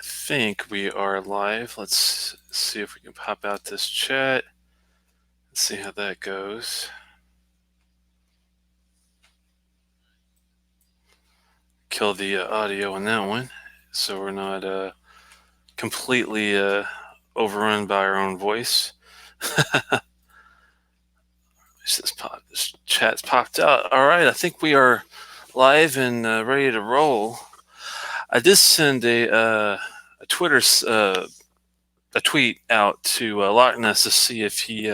think we are live. Let's see if we can pop out this chat and see how that goes. Kill the audio on that one so we're not completely overrun by our own voice. This chat's popped out. All right, I think we are live and ready to roll. I did send a Twitter a tweet out to Loch Ness to see if he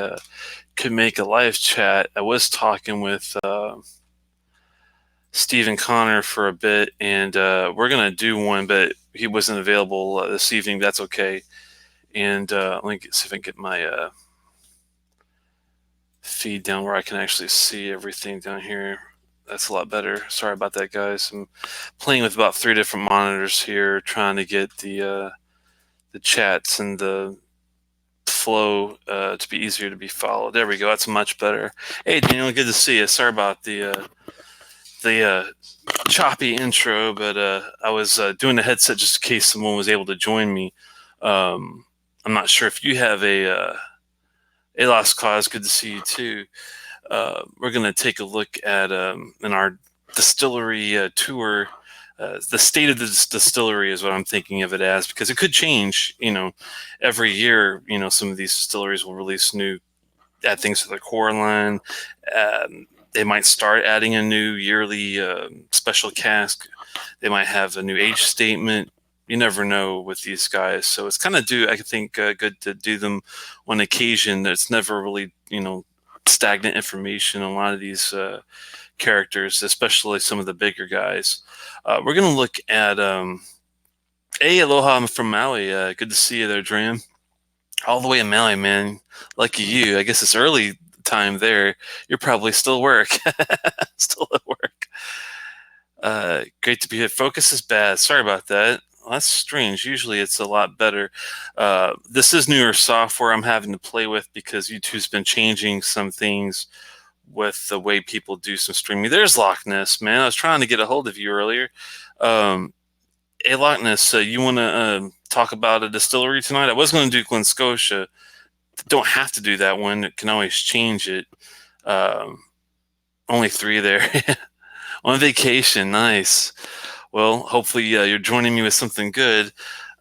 could make a live chat. I was talking with Steve and Connor for a bit, and we're gonna do one, but he wasn't available this evening. That's okay. And let me see if I can get my feed down where I can actually see everything down here. That's a lot better. Sorry about that, guys. I'm playing with about 3 different monitors here, trying to get the chats and the flow to be easier to be followed. There we go. That's much better. Hey, Daniel, good to see you. Sorry about the choppy intro, but I was doing the headset just in case someone was able to join me. I'm not sure if you have a lost cause. Good to see you too. We're going to take a look at in our distillery tour. The state of the distillery is what I'm thinking of it as, because it could change. Every year, some of these distilleries will release new add things to their core line. They might start adding a new yearly special cask. They might have a new age statement. You never know with these guys. So it's kind of I think, good to do them on occasion. It's never really, stagnant information on a lot of these characters, especially some of the bigger guys. We're going to look at, hey, aloha, I'm from Maui. Good to see you there, Dram. All the way in Maui, man. Lucky you. I guess it's early time there. You're probably still at work. Still at work. Great to be here. Focus is bad. Sorry about that. Well, that's strange. Usually it's a lot better. This is newer software I'm having to play with because YouTube's been changing some things with the way people do some streaming. There's Loch Ness, man. I was trying to get a hold of you earlier. Hey, Loch Ness, you want to talk about a distillery tonight? I was going to do Glen Scotia. Don't have to do that one. It can always change it. Only 3 there. On vacation. Nice. Well, hopefully you're joining me with something good.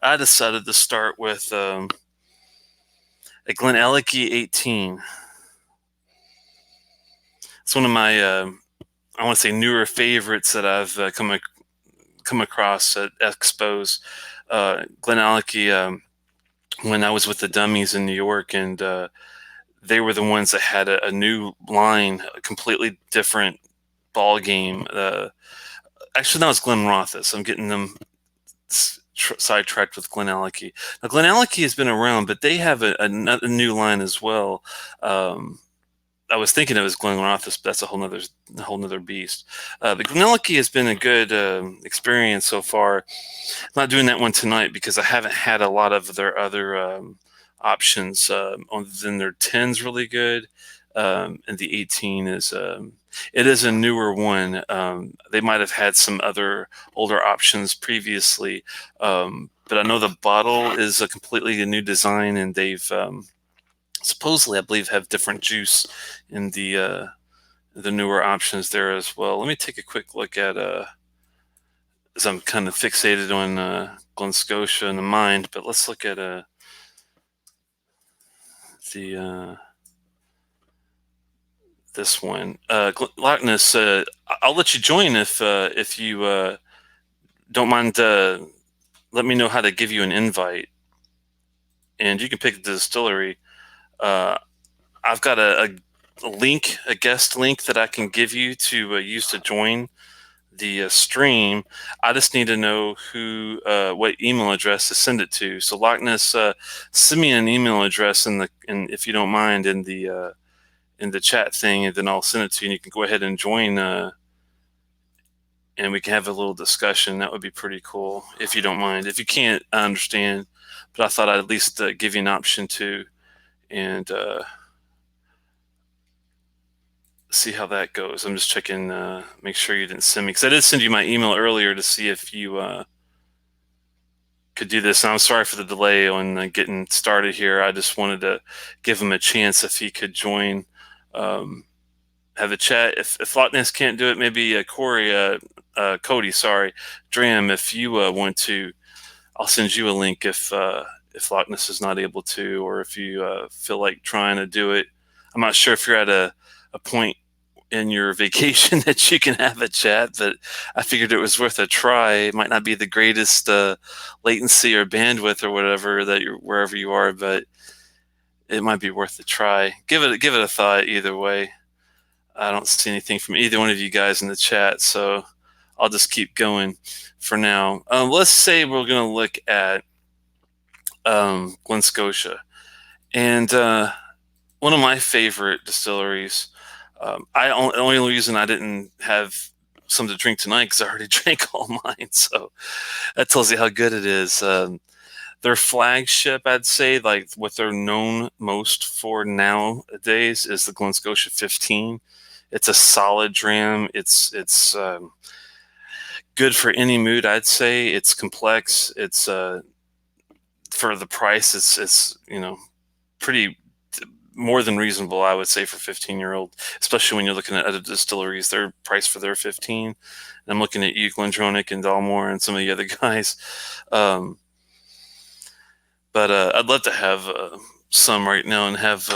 I decided to start with a Glen 18. It's one of my, I want to say, newer favorites that I've come across at expos. Glen when I was with the Dummies in New York, and they were the ones that had a new line, a completely different ball game. Actually, that was Glen Rothus. I'm getting them sidetracked with Glen Alecky. Now, Glen Alecky has been around, but they have a new line as well. I was thinking it was Glen Rothus, but that's a whole nother beast. The Glen Alecky has been a good experience so far. I'm not doing that one tonight because I haven't had a lot of their other options. Then their 10's really good, and the 18 is it is a newer one. They might have had some other older options previously, but I know the bottle is a completely new design, and they've supposedly, I believe, have different juice in the newer options there as well. Let me take a quick look at, as I'm kind of fixated on Glen Scotia in the mind, but let's look at this one. Loch Ness, I'll let you join if you don't mind. Let me know how to give you an invite, and you can pick the distillery. I've got a link, a guest link that I can give you to use to join the stream. I just need to know what email address to send it to. So Loch Ness, send me an email address if you don't mind, in the chat thing, and then I'll send it to you, and you can go ahead and join, and we can have a little discussion. That would be pretty cool, if you don't mind. If you can't, I understand, but I thought I'd at least give you an option to, and see how that goes. I'm just checking, make sure you didn't send me, because I did send you my email earlier to see if you could do this. And I'm sorry for the delay on getting started here. I just wanted to give him a chance if he could join, have a chat. If Loch Ness can't do it, maybe Cody, sorry, Dram, if you want to, I'll send you a link if Loch Ness is not able to, or if you feel like trying to do it. I'm not sure if you're at a point in your vacation that you can have a chat, but I figured it was worth a try. It might not be the greatest latency or bandwidth or whatever that you're wherever you are, but it might be worth a try. Give it a thought either way. I don't see anything from either one of you guys in the chat, so I'll just keep going for now. Let's say we're going to look at Glen Scotia, and one of my favorite distilleries. The only reason I didn't have some to drink tonight because I already drank all mine, so that tells you how good it is. Their flagship, I'd say, like what they're known most for nowadays, is the Glen Scotia 15. It's a solid dram. It's good for any mood, I'd say. It's complex. It's for the price. It's pretty more than reasonable, I would say, for 15-year-old, especially when you're looking at other distilleries. Their price for their 15. And I'm looking at you, Glendronach and Dalmore, and some of the other guys. But I'd love to have some right now and have.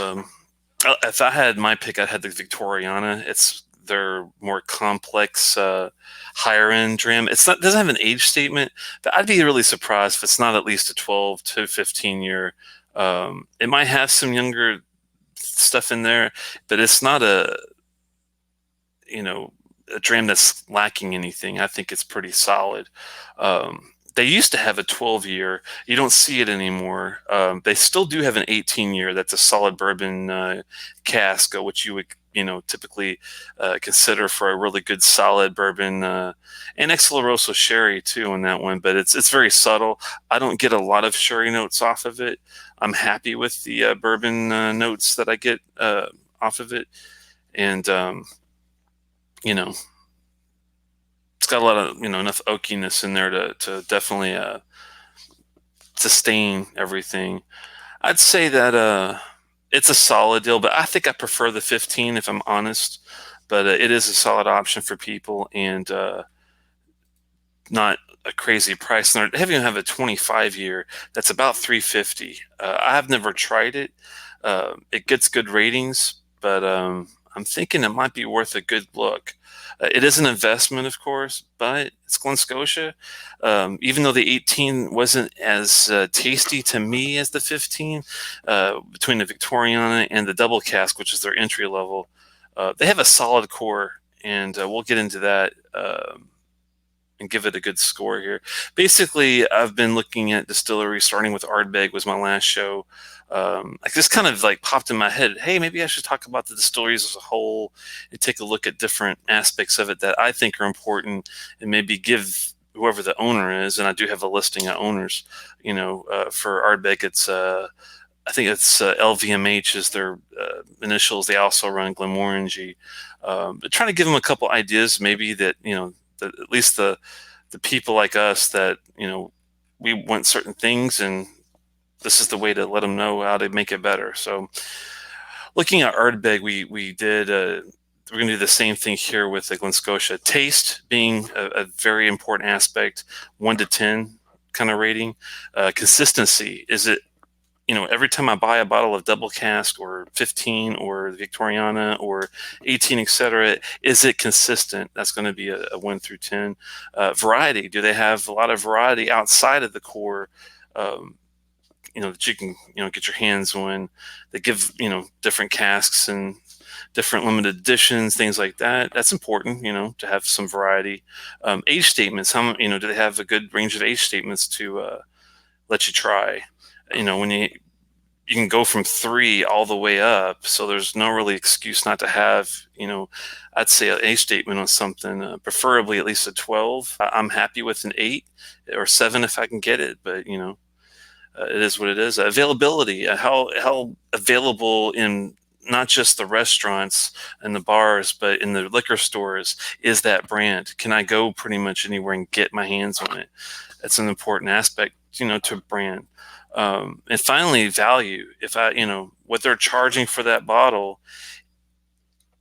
If I had my pick, I'd have the Victoriana. It's their more complex, higher end dram. Doesn't have an age statement, but I'd be really surprised if it's not at least a 12 to 15 year. It might have some younger stuff in there, but it's not a dram that's lacking anything. I think it's pretty solid. They used to have a 12-year. You don't see it anymore. They still do have an 18-year. That's a solid bourbon cask, which you would typically consider for a really good solid bourbon, and ex-Oloroso sherry too on that one. But it's very subtle. I don't get a lot of sherry notes off of it. I'm happy with the bourbon notes that I get off of it, and it's got a lot of enough oakiness in there to definitely sustain everything. I'd say that it's a solid deal, but I think I prefer the 15 if I'm honest. But it is a solid option for people, and not a crazy price. And they even have a 25-year that's about $350. I have never tried it. It gets good ratings, but I'm thinking it might be worth a good look. It is an investment, of course, but it's Glen Scotia. Even though the 18 wasn't as tasty to me as the 15, between the Victoriana and the double cask, which is their entry level, they have a solid core, and we'll get into that and give it a good score here. Basically, I've been looking at distilleries, starting with Ardbeg was my last show. I just kind of like popped in my head, hey, maybe I should talk about the distilleries as a whole and take a look at different aspects of it that I think are important, and maybe give whoever the owner is, and I do have a listing of owners, for Ardbeg, it's I think it's LVMH is their initials. They also run Glenmorangie. But trying to give them a couple ideas, maybe that at least the people like us that we want certain things, and this is the way to let them know how to make it better. So looking at Ardbeg, we did we're going to do the same thing here with the Glen Scotia. Taste being a very important aspect, 1 to 10 kind of rating. Consistency, is it every time I buy a bottle of double cask or 15 or the Victoriana or 18, etc., is it consistent? That's going to be a 1 through 10. Variety, do they have a lot of variety outside of the core, that you can, get your hands on? They give, different casks and different limited editions, things like that. That's important, to have some variety. Age statements, do they have a good range of age statements to let you try? When you can go from 3 all the way up, so there's no really excuse not to have, I'd say an age statement on something, preferably at least a 12. I'm happy with an 8 or 7 if I can get it, but it is what it is. Availability, how available in not just the restaurants and the bars, but in the liquor stores is that brand? Can I go pretty much anywhere and get my hands on it? That's an important aspect, to a brand. And finally, value. If what they're charging for that bottle,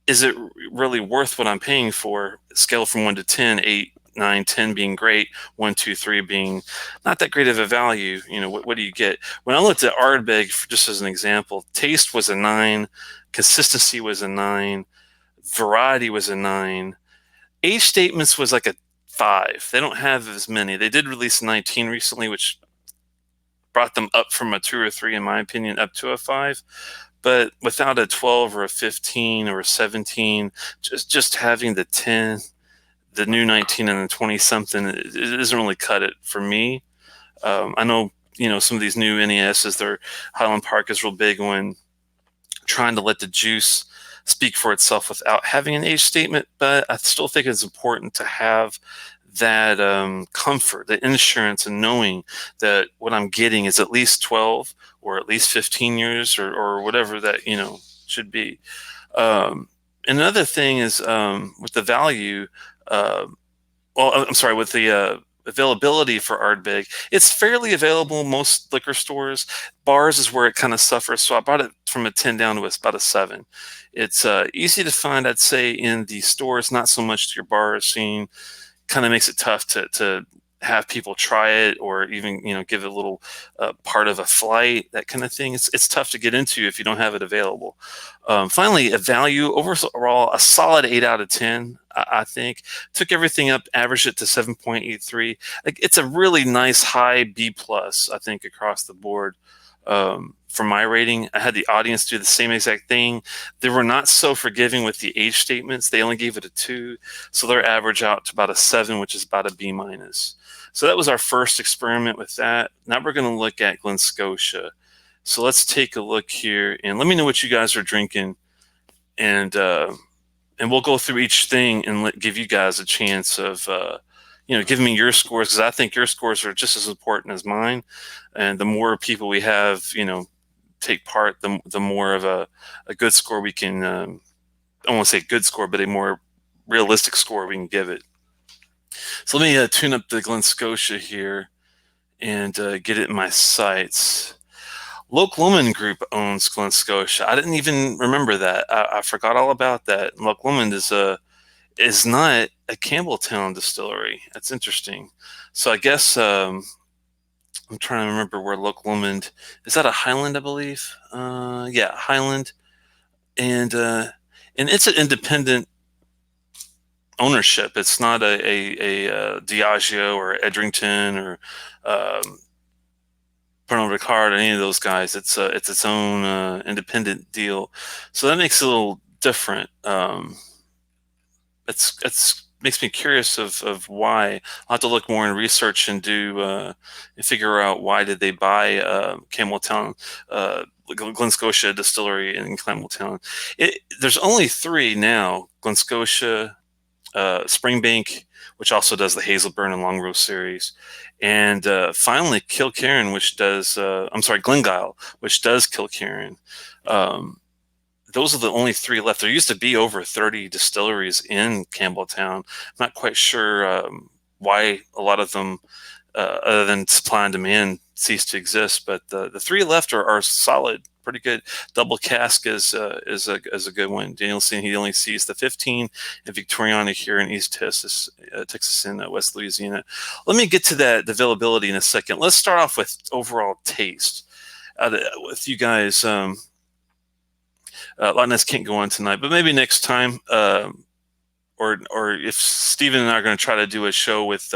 is it really worth what I'm paying for? Scale from 1 to 10, 8, 9, 10 being great, 1, 2, 3 being not that great of a value. What do you get? When I looked at Ardbeg, just as an example, taste was a 9, consistency was a 9, variety was a 9, age statements was like a 5. They don't have as many. They did release 19 recently, which brought them up from a 2 or 3, in my opinion, up to a 5. But without a 12 or a 15 or a 17, just having the 10, the new 19 and the 20 something, it doesn't really cut it for me. I know, some of these new NESs, their Highland Park is real big when trying to let the juice speak for itself without having an age statement, but I still think it's important to have that comfort, the insurance, and knowing that what I'm getting is at least 12 or at least 15 years or whatever that should be. Another thing is with the value. I'm sorry, with the availability for Ardbeg, it's fairly available in most liquor stores. Bars is where it kind of suffers, so I brought it from a 10 down to about a 7. It's easy to find, I'd say, in the stores, not so much to your bar scene. Kind of makes it tough to have people try it or even give it a little part of a flight, that kind of thing. It's tough to get into if you don't have it available. Finally, a value overall, a solid 8 out of 10. I think took everything up, averaged it to 7.83. Like, it's a really nice high B plus, I think, across the board. For my rating, I had the audience do the same exact thing. They were not so forgiving with the age statements. They only gave it a 2, so their average out to about a 7, which is about a B minus. So that was our first experiment with that. Now we're going to look at Glen Scotia. So let's take a look here and let me know what you guys are drinking, and we'll go through each thing and give you guys a chance of giving me your scores, because I think your scores are just as important as mine. And the more people we have, take part, the more of a good score we can, I don't want to say good score, but a more realistic score we can give it. So let me tune up the Glen Scotia here and get it in my sights. Loch Lomond Group owns Glen Scotia. I didn't even remember that. I forgot all about that. Loch Lomond is not a Campbelltown distillery. That's interesting. So I guess I'm trying to remember where Loch Lomond is. That a Highland, I believe. Yeah, Highland, and it's an independent ownership. It's not a Diageo or Edrington or Pernod Ricard or any of those guys. It's its own independent deal. So that makes it a little different. It's makes me curious of why. I'll have to look more in research and do and figure out why did they buy Campbelltown, Glen Scotia distillery in Campbelltown. There's only 3 now: Glen Scotia, Springbank, which also does the Hazelburn and Long Row series, and finally Kilkerran, which does Glengyle, which does Kilkerran. Those are the only 3 left. There used to be over 30 distilleries in Campbelltown. I'm not quite sure why a lot of them, other than supply and demand, ceased to exist. But the 3 left are solid, pretty good. Double Cask is a good one. Danielson, he only sees the 15, and Victoriana here in East Texas and West Louisiana. Let me get to that availability in a second. Let's start off with overall taste. With you guys. Loch Ness can't go on tonight, but maybe next time, or if Stephen and I are going to try to do a show with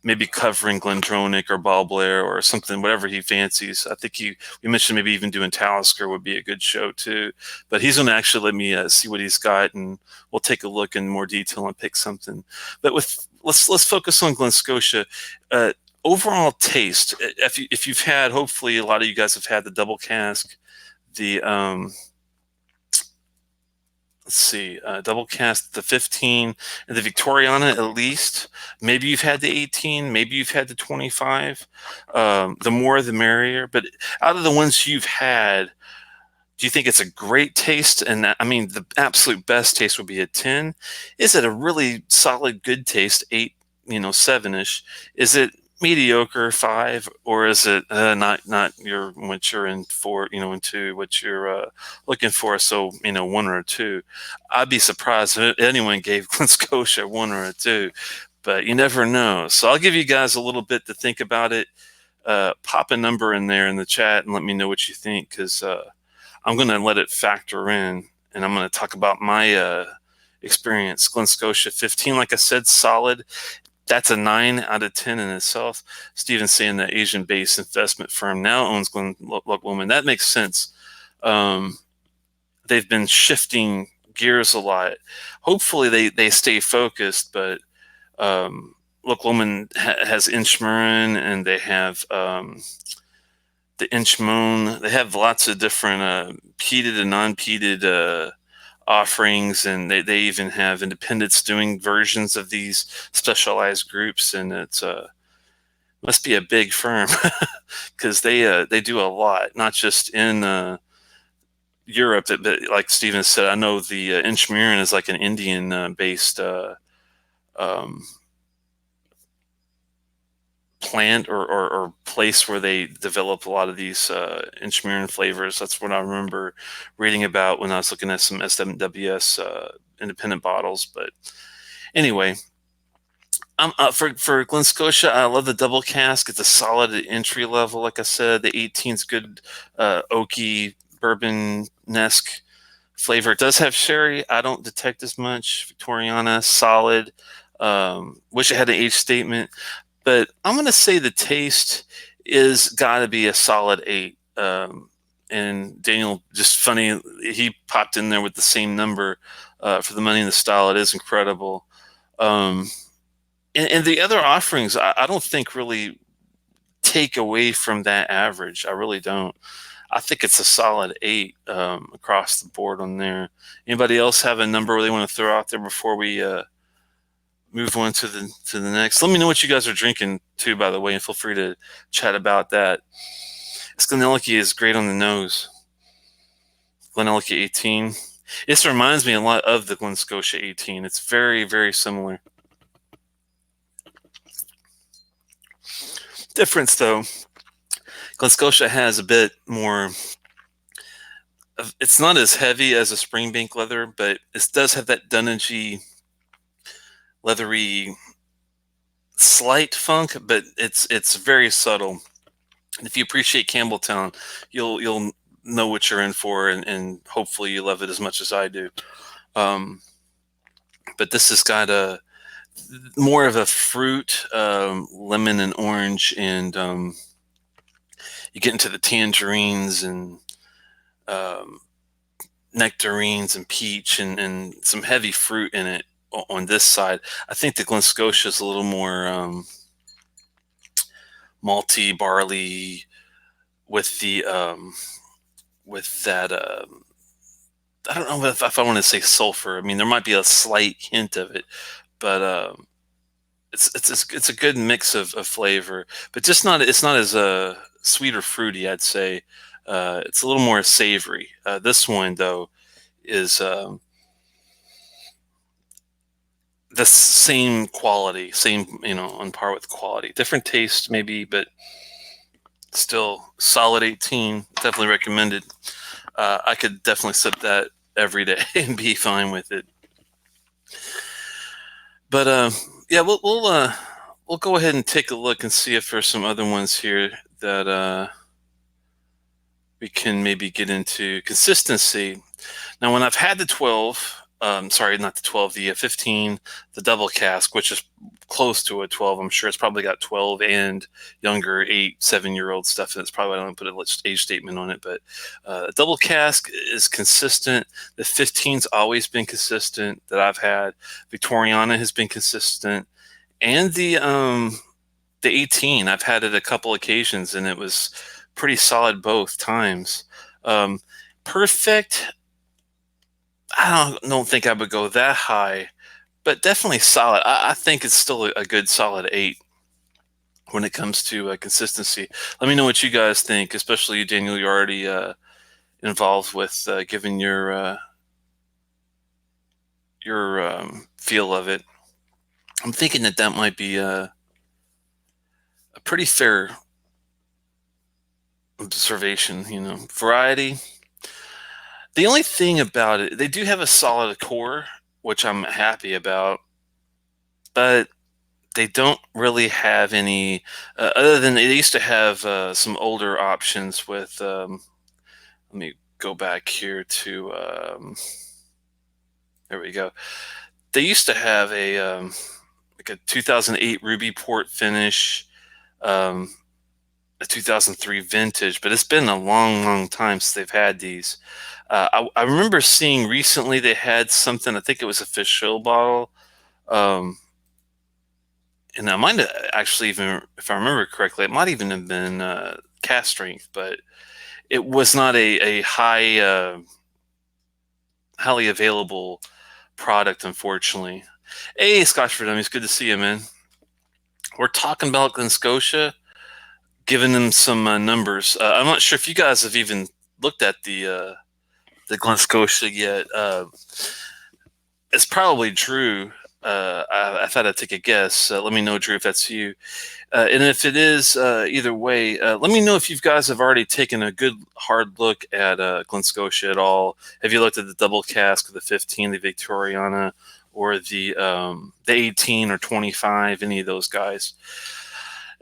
maybe covering Glendronach or Balblair or something, whatever he fancies. I think we mentioned maybe even doing Talisker would be a good show too. But he's going to actually let me see what he's got, and we'll take a look in more detail and pick something. But let's focus on Glen Scotia. Overall taste. If you've had, hopefully a lot of you guys have had the double cask, the let's see, double cask, the 15, and the Victoriana at least. Maybe you've had the 18, maybe you've had the 25. The more the merrier. But out of the ones you've had, do you think it's a great taste? And the absolute best taste would be a 10. Is it a really solid good taste, 8, 7-ish? Is it mediocre 5, or is it not your what you're in for, into what you're looking for? So 1 or a 2. I'd be surprised if anyone gave Glen Scotia 1 or a 2, but you never know. So I'll give you guys a little bit to think about it. Pop a number in there in the chat and let me know what you think, because I'm going to let it factor in, and I'm going to talk about my experience. Glen Scotia 15, like I said, solid. That's a 9 out of 10 in itself. Steven's saying the Asian-based investment firm now owns Loch Lomond. That makes sense. They've been shifting gears a lot. Hopefully they stay focused, but Loch Lomond has Inchmurrin, and they have the Inchmoon. They have lots of different peated and non-peated offerings, and they even have independents doing versions of these specialized groups, and it's must be a big firm because they do a lot, not just in Europe, but like Steven said, I know the Inchmurrin is like an Indian based um, plant or place where they develop a lot of these Inchmurrin flavors. That's what I remember reading about when I was looking at some SWS independent bottles. But anyway, for Glen Scotia, I love the double cask. It's a solid entry level. Like I said, the 18's good, oaky bourbon-esque flavor. It does have sherry. I don't detect as much. Victoriana, solid. Wish it had an age statement, but I'm gonna say the taste is got to be a solid 8. And Daniel, just funny, he popped in there with the same number for the money and the style. It is incredible. Um, and the other offerings, I don't think really take away from that average. I really don't. I think it's a solid 8 across the board on there. Anybody else have a number they want to throw out there before we move on to the next? Let me know what you guys are drinking too, by the way, and feel free to chat about that. Glenelg is great on the nose. Glenelg 18. This reminds me a lot of the Glen Scotia 18. It's very, very similar. Difference though, Glen Scotia has a bit more. It's not as heavy as a Springbank leather, but it does have that Dunningy, leathery, slight funk, but it's very subtle. And if you appreciate Campbelltown, you'll know what you're in for, and hopefully you love it as much as I do. But this has got a more of a fruit, lemon and orange, and you get into the tangerines and nectarines and peach, and some heavy fruit in it on this side. I think the Glen Scotia is a little more malty, barley, with the with that I don't know if I want to say sulfur. I mean, there might be a slight hint of it, but it's a good mix of flavor, but just not it's not as sweet or fruity. I'd say it's a little more savory. This one though is the same quality, same on par with quality. Different taste maybe, but still solid 18. Definitely recommended. I could definitely sip that every day and be fine with it. But yeah, we'll go ahead and take a look and see if there's some other ones here that we can maybe get into. Consistency. Now, when I've had the 12, sorry, not the 12, the 15, the double cask, which is close to a 12. I'm sure it's probably got 12 and younger 8, 7-year-old stuff, and it's probably why I don't put an age statement on it. But double cask is consistent. The 15's always been consistent that I've had. Victoriana has been consistent, and the 18, I've had it a couple occasions, and it was pretty solid both times. Perfect, I don't think I would go that high, but definitely solid. I think it's still a good solid 8 when it comes to consistency. Let me know what you guys think, especially you, Daniel. You're already involved with giving your feel of it. I'm thinking that might be a a pretty fair observation. Variety. The only thing about it, they do have a solid core, which I'm happy about, but they don't really have any, other than they used to have some older options with, let me go back here to, there we go. They used to have like a 2008 Ruby Port finish, um, a 2003 vintage, but it's been a long, long time since they've had these. I remember seeing recently they had something, I think it was a fish oil bottle. Um, and I might have actually, even if I remember correctly, it might even have been cask strength, but it was not a highly available product, unfortunately. Hey, Scotch for Dummies, good to see you, man. We're talking about Glen Scotia, giving them some numbers. I'm not sure if you guys have even looked at the Glen Scotia yet. It's probably Drew. I've had to take a guess. Let me know, Drew, if that's you. And if it is, either way, let me know if you guys have already taken a good hard look at Glen Scotia at all. Have you looked at the double cask, the 15, the Victoriana, or the 18 or 25, any of those guys?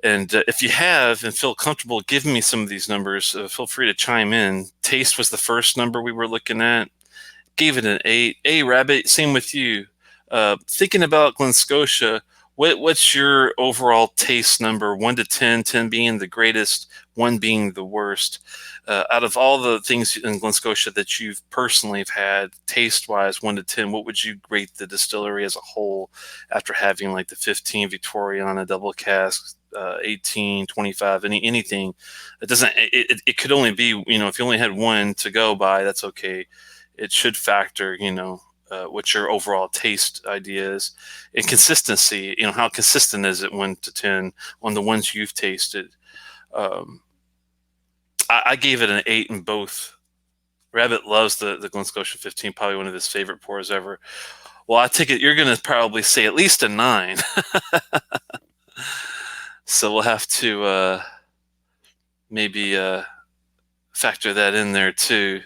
And if you have and feel comfortable giving me some of these numbers, feel free to chime in. Taste was the first number we were looking at. Gave it an 8. Hey, Rabbit, same with you. Thinking about Glen Scotia, what's your overall taste number? 1 to 10, 10 being the greatest, 1 being the worst. Out of all the things in Glen Scotia that you've personally had, taste-wise, 1 to 10, what would you rate the distillery as a whole after having like the 15 Victoriana double cask, 18, 25, anything? It doesn't. It could only be, if you only had one to go by, that's okay. It should factor, what your overall taste idea is, and consistency. How consistent is it 1 to 10 on the ones you've tasted? I gave it an 8 in both. Rabbit loves the Glen Scotia 15, probably one of his favorite pours ever. Well, I take it you're going to probably say at least a 9. So we'll have to maybe factor that in there too.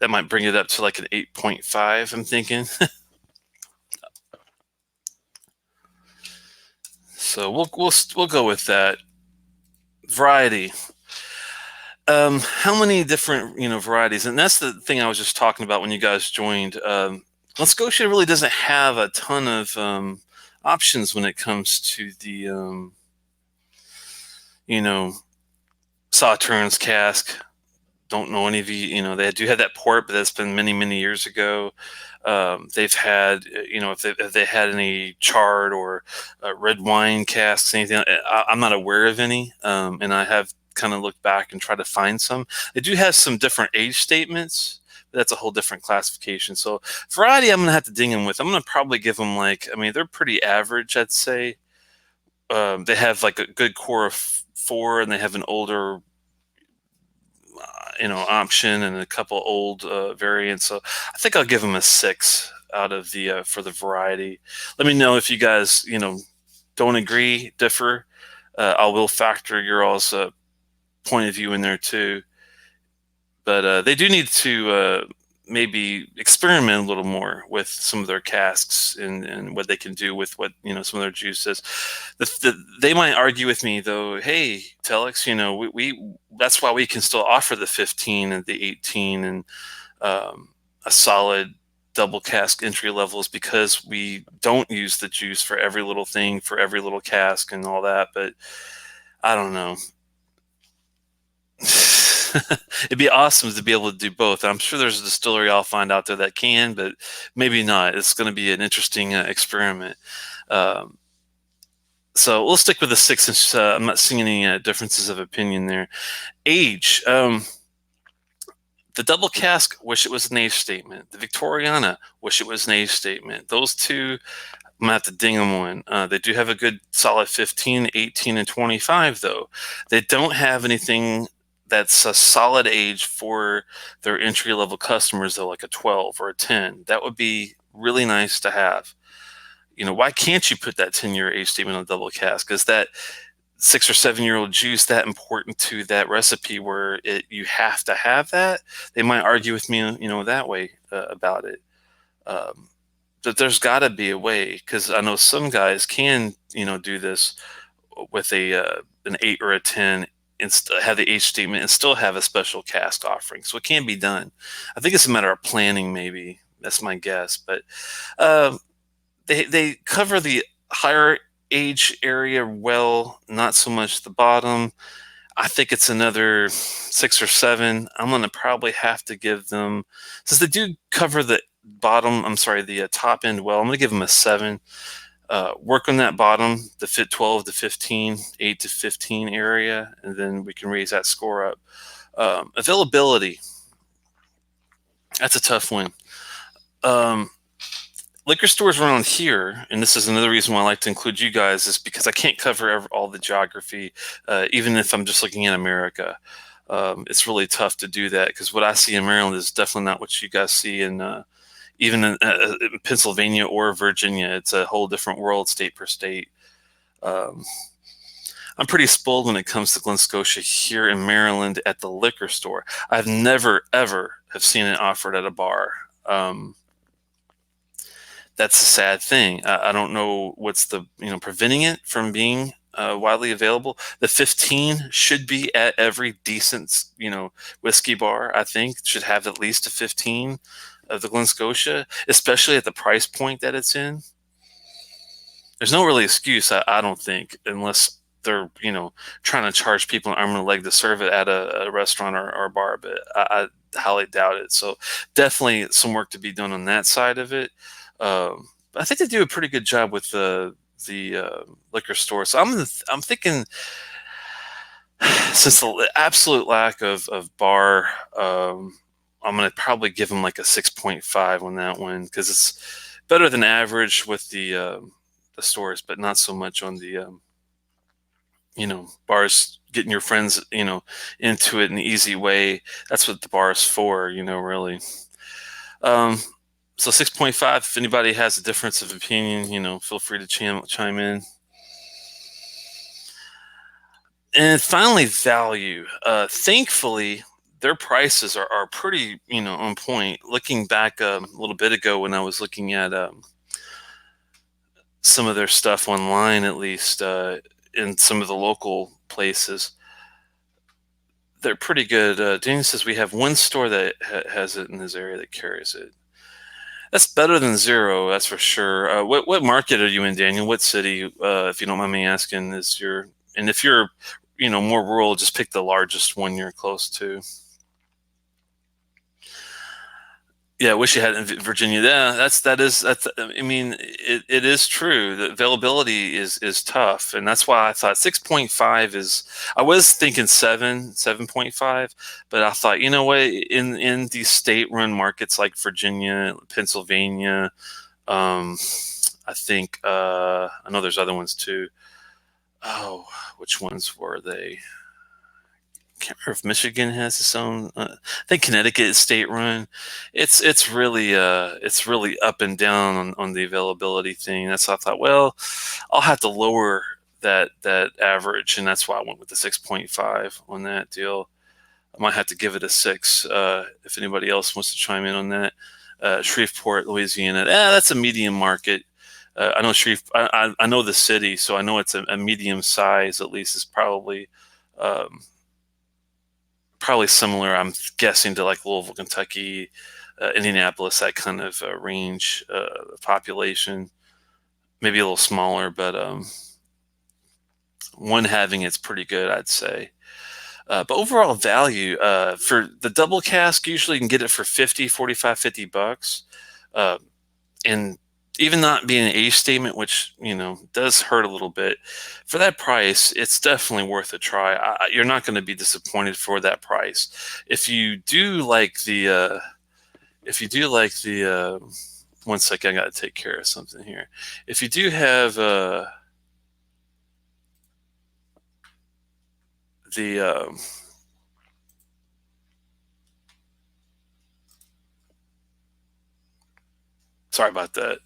That might bring it up to like an 8.5, I'm thinking. So we'll go with that. Variety. How many different varieties? And that's the thing I was just talking about when you guys joined. Glen Scotia really doesn't have a ton of options when it comes to the Sauternes cask. Don't know any of you. They do have that port, but that's been many, many years ago. They've had, if they had any charred or red wine casks, anything. I'm not aware of any, and I have kind of looked back and tried to find some. They do have some different age statements. But that's a whole different classification. So variety, I'm gonna have to ding them with. I'm gonna probably give them they're pretty average, I'd say. They have like a good core of 4, and they have an older option and a couple old variants. So I think I'll give them a 6 out of the for the variety. Let me know if you guys don't agree, differ. I will factor your all's point of view in there too. But they do need to maybe experiment a little more with some of their casks and what they can do with what some of their juices. They might argue with me though. Hey, Telex, we that's why we can still offer the 15 and the 18 and a solid double cask entry levels, because we don't use the juice for every little thing, for every little cask and all that. But I don't know. It'd be awesome to be able to do both. I'm sure there's a distillery I'll find out there that can, but maybe not. It's going to be an interesting experiment. So we'll stick with the 6, since I'm not seeing any differences of opinion there. Age. The double cask, wish it was an age statement. The Victoriana, wish it was an age statement. Those two, I'm going to have to ding them one. They do have a good solid 15, 18, and 25, though. They don't have anything that's a solid age for their entry-level customers, though, like a 12 or a 10. That would be really nice to have. Why can't you put that 10-year age statement on a double cask? Is that 6 or 7 year old juice that important to that recipe where you have to have that. They might argue with me, that way about it. Um, but there's got to be a way, because I know some guys can, do this with an 8 or a 10 and have the age statement and still have a special cask offering. So it can be done. I think it's a matter of planning, maybe. That's my guess. But uh, they cover the higher age area well, not so much the bottom. I think it's another 6 or 7. I'm going to probably have to give them, since they do cover the bottom, I'm sorry, the top end well, I'm going to give them a 7. Work on that bottom, the fit 12 to 15, 8 to 15 area, and then we can raise that score up. Availability, that's a tough one. Liquor stores around here, and this is another reason why I like to include you guys, is because I can't cover all the geography, even if I'm just looking at America. It's really tough to do that, because what I see in Maryland is definitely not what you guys see in even in Pennsylvania or Virginia. It's a whole different world, state per state. Um, I'm pretty spoiled when it comes to Glen Scotia here in Maryland at the liquor store. I've never, ever have seen it offered at a bar. That's a sad thing. I don't know what's preventing it from being widely available. The 15 should be at every decent, whiskey bar. I think should have at least a 15 of the Glen Scotia, especially at the price point that it's in. There's no really excuse, I don't think, unless they're trying to charge people an arm and a leg to serve it at a restaurant or a bar. But I highly doubt it. So definitely some work to be done on that side of it. I think they do a pretty good job with the liquor store. So I'm thinking, since the absolute lack of bar, I'm gonna probably give them like a 6.5 on that one, because it's better than average with the stores, but not so much on the bars, getting your friends into it in an easy way. That's what the bar is for, really. Um, so 6.5. If anybody has a difference of opinion, feel free to chime in. And finally, value. Thankfully, their prices are pretty on point. Looking back a little bit ago when I was looking at some of their stuff online, at least in some of the local places, they're pretty good. Daniel says we have one store that has it in his area that carries it. That's better than zero, that's for sure. What market are you in, Daniel? What city, if you don't mind me asking, is your? And if you're, more rural, just pick the largest one you're close to. Yeah, I wish you had in Virginia. Yeah, that's. I mean, it is true. The availability is tough, and that's why I thought 6.5 is. I was thinking 7.5, but I thought, what, in these state-run markets like Virginia, Pennsylvania, I think I know there's other ones too. Oh, which ones were they? Can't remember if Michigan has its own. I think Connecticut is state run. It's really up and down on the availability thing. That's why I thought, well, I'll have to lower that average, and that's why I went with the 6.5 on that deal. I might have to give it a 6 if anybody else wants to chime in on that. Shreveport, Louisiana. That's a medium market. I know I know the city, so I know it's a medium size. At least it's probably. Probably similar, I'm guessing, to like Louisville, Kentucky, Indianapolis, that kind of range population. Maybe a little smaller, but one having it's pretty good, I'd say. But overall value for the double cask, usually you can get it for 50, 45, $50. And even not being an age statement, which does hurt a little bit, for that price, it's definitely worth a try. You're not going to be disappointed for that price. If you do like the, one second, I got to take care of something here. If you do have the sorry about that.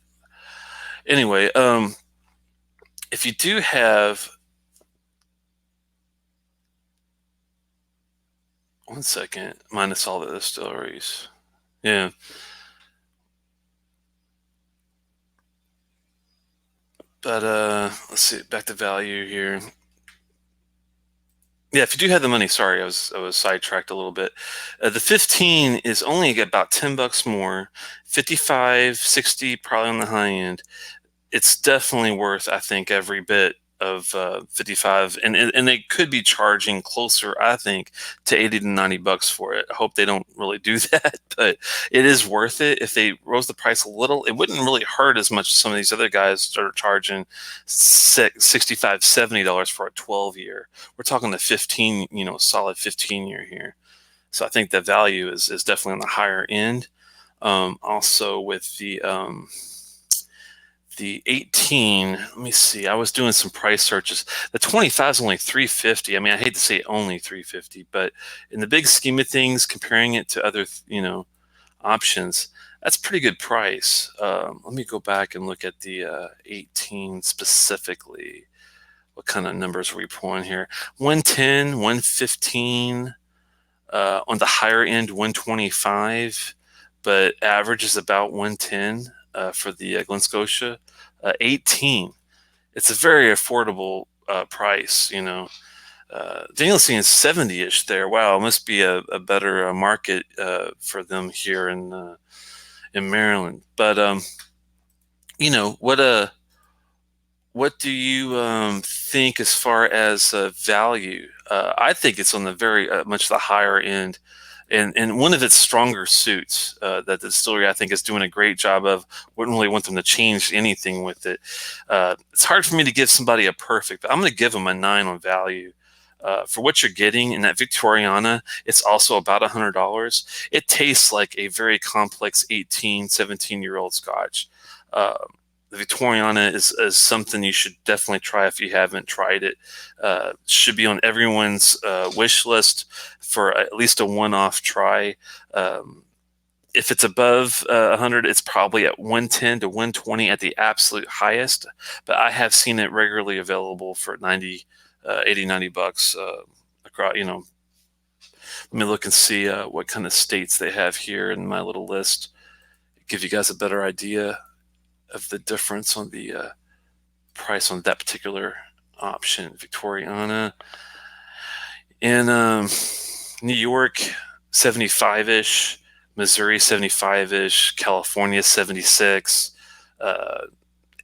Anyway, if you do have One second, minus all the distilleries. Yeah. But let's see, back to value here. Yeah, if you do have the money, sorry, I was sidetracked a little bit. The 15 is only about $10 more, 55, 60, probably on the high end. It's definitely worth, I think, every bit of 55, and they could be charging closer, I think, to 80 to $90 for it. I hope they don't really do that, but it is worth it. If they rose the price a little, it wouldn't really hurt as much as some of these other guys that are charging 65, $70 for a 12-year. We're talking a 15, solid 15-year here. So I think the value is definitely on the higher end. Also with the 18, let me see, I was doing some price searches. The 25 is only 350. I mean, I hate to say only 350, but in the big scheme of things, comparing it to other options, that's pretty good price. Let me go back and look at the 18 specifically. What kind of numbers are we pulling here? 110, 115, on the higher end 125, but average is about 110 for the Glen Scotia. 18. It's a very affordable price. Daniel's seeing 70-ish there. Wow, it must be a better market for them here in Maryland. But what do you think as far as value? I think it's on the very much the higher end, and one of its stronger suits that the distillery I think is doing a great job of. Wouldn't really want them to change anything with it. It's hard for me to give somebody a perfect, but I'm going to give them a 9 on value. For what you're getting in that Victoriana, it's also about $100. It tastes like a very complex 18, 17-year-old Scotch. Uh, the Victoriana is something you should definitely try if you haven't tried it. Should be on everyone's wish list for at least a one-off try. If it's above 100, it's probably at 110 to 120 at the absolute highest. But I have seen it regularly available for 90, 80, $90 across. Let me look and see what kind of states they have here in my little list. Give you guys a better idea of the difference on the price on that particular option. Victoriana in New York, 75-ish. Missouri, 75-ish. California, 76.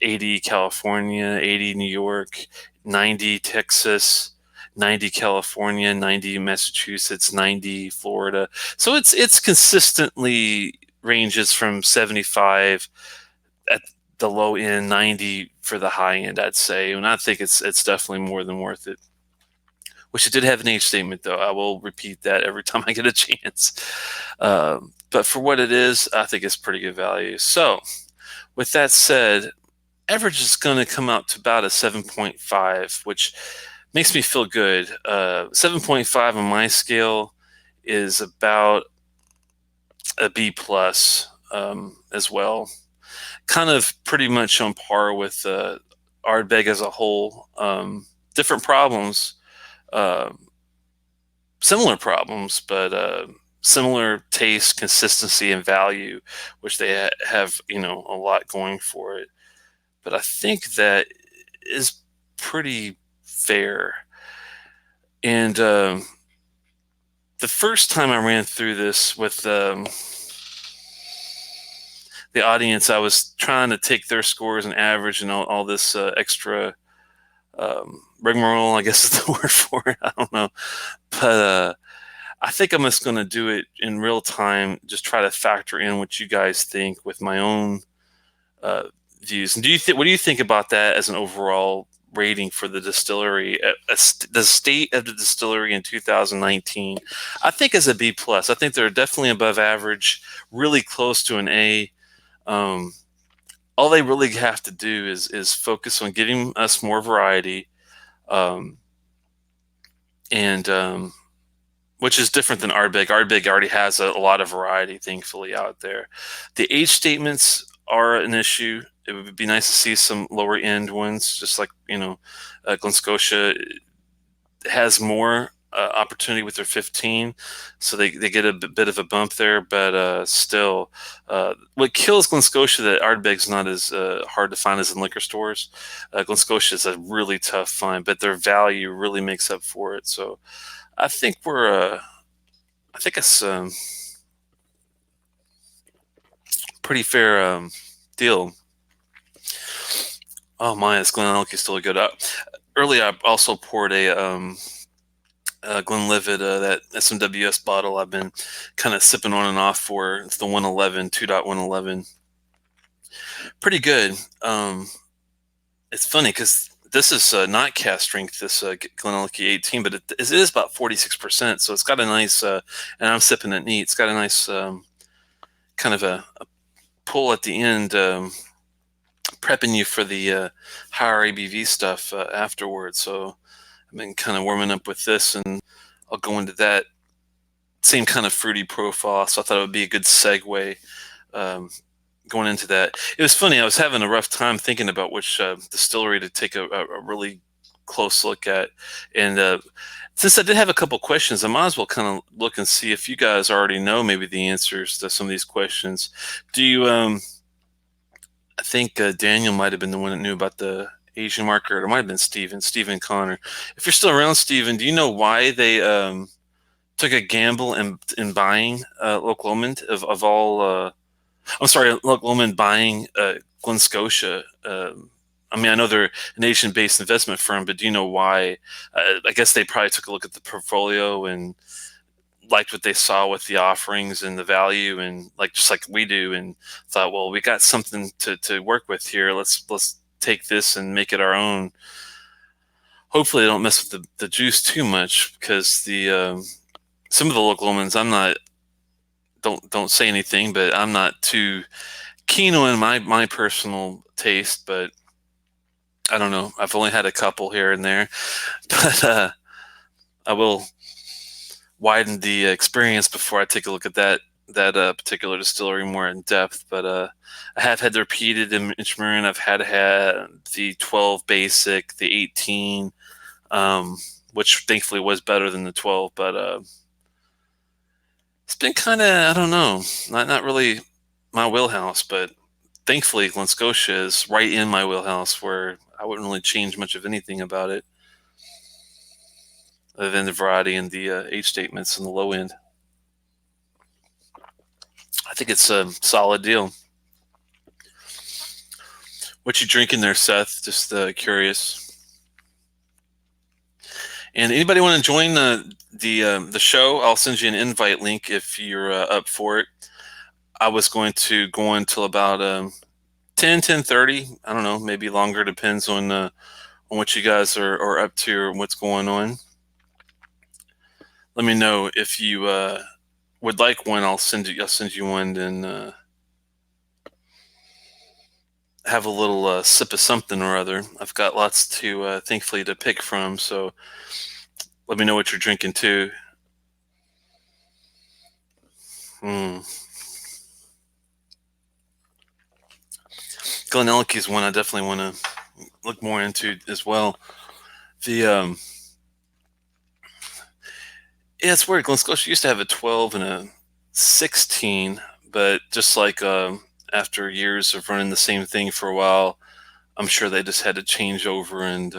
80 California, 80 New York, 90 Texas, 90 California, 90 Massachusetts, 90 Florida. So it's consistently ranges from 75 at the low end, 90 for the high end, I'd say. And I think it's definitely more than worth it. Wish it did have an age statement, though. I will repeat that every time I get a chance. But for what it is, I think it's pretty good value. So, with that said, average is going to come out to about a 7.5, which makes me feel good. 7.5 on my scale is about a B plus as well. Kind of pretty much on par with Ardbeg as a whole. Different problems, similar problems, but similar taste, consistency, and value, which they have, a lot going for it. But I think that is pretty fair. And the first time I ran through this with the audience, I was trying to take their scores and average and all this extra rigmarole, I guess is the word for it. I don't know. But I think I'm just going to do it in real time, just try to factor in what you guys think with my own views. And what do you think about that as an overall rating for the distillery, the state of the distillery in 2019? I think as a B plus. I think they're definitely above average, really close to an A. All they really have to do is focus on giving us more variety, and which is different than Ardbeg. Ardbeg already has a lot of variety, thankfully, out there. The age statements are an issue. It would be nice to see some lower end ones, just like Glen Scotia has more opportunity with their 15, so they get a bit of a bump there. But still, what kills Glen Scotia that Ardbeg's not as hard to find as in liquor stores. Glen Scotia is a really tough find, but their value really makes up for it. So I think I think it's pretty fair deal. Oh my, is Glenelg still good? Earlier, I also poured a Glenlivet, that SMWS bottle I've been kind of sipping on and off for. It's the 111, 2.111. Pretty good. It's funny because this is not cask strength, this Glenelg 18, but it is about 46%. So it's got a nice, and I'm sipping it neat. It's got a nice kind of a pull at the end, prepping you for the higher ABV stuff afterwards. So I've been kind of warming up with this, and I'll go into that same kind of fruity profile. So I thought it would be a good segue going into that. It was funny. I was having a rough time thinking about which distillery to take a really close look at. And since I did have a couple questions, I might as well kind of look and see if you guys already know maybe the answers to some of these questions. Do you, I think Daniel might have been the one that knew about the Asian market, or it might have been Stephen Connor. If you're still around, Stephen, do you know why they took a gamble in buying Loch Lomond of all? I'm sorry, Loch Lomond buying Glen Scotia. I mean, I know they're an Asian-based investment firm, but do you know why? I guess they probably took a look at the portfolio and liked what they saw with the offerings and the value, and just like we do, and thought, well, we got something to work with here. Let's take this and make it our own. Hopefully, they don't mess with the juice too much, because the some of the Loch Lomond's, I'm not. Don't say anything, but I'm not too keen on my personal taste. But I don't know. I've only had a couple here and there, but I will widen the experience before I take a look at that particular distillery more in depth. But I have had the repeated Inchmarin. I've had the 12 basic, the 18, which thankfully was better than the 12. But it's been kind of, I don't know, not really my wheelhouse. But thankfully, Glen Scotia is right in my wheelhouse, where I wouldn't really change much of anything about it, other than the variety and the age statements and the low end. I think it's a solid deal. What you drinking there, Seth? Just curious. And anybody want to join the show? I'll send you an invite link if you're up for it. I was going to go until about 10:30. I don't know, maybe longer. Depends on what you guys are up to or what's going on. Let me know if you would like one. I'll send you one, and have a little sip of something or other. I've got lots to thankfully to pick from. So let me know what you're drinking too. Glenelg is one I definitely want to look more into as well. The yeah, it's weird. Glen Scotia used to have a 12 and a 16, but just like after years of running the same thing for a while, I'm sure they just had to change over, and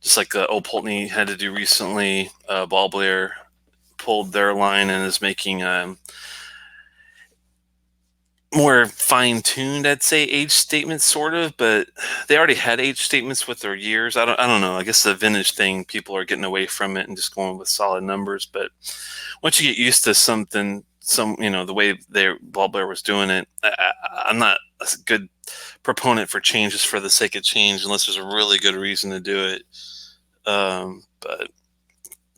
just like Old Pulteney had to do recently, Ball Blair pulled their line and is making more fine-tuned, I'd say, age statements, sort of, but they already had age statements with their years. I don't know. I guess the vintage thing, people are getting away from it and just going with solid numbers. But once you get used to something, the way Ball Blair was doing it, I'm not a good proponent for changes for the sake of change unless there's a really good reason to do it. But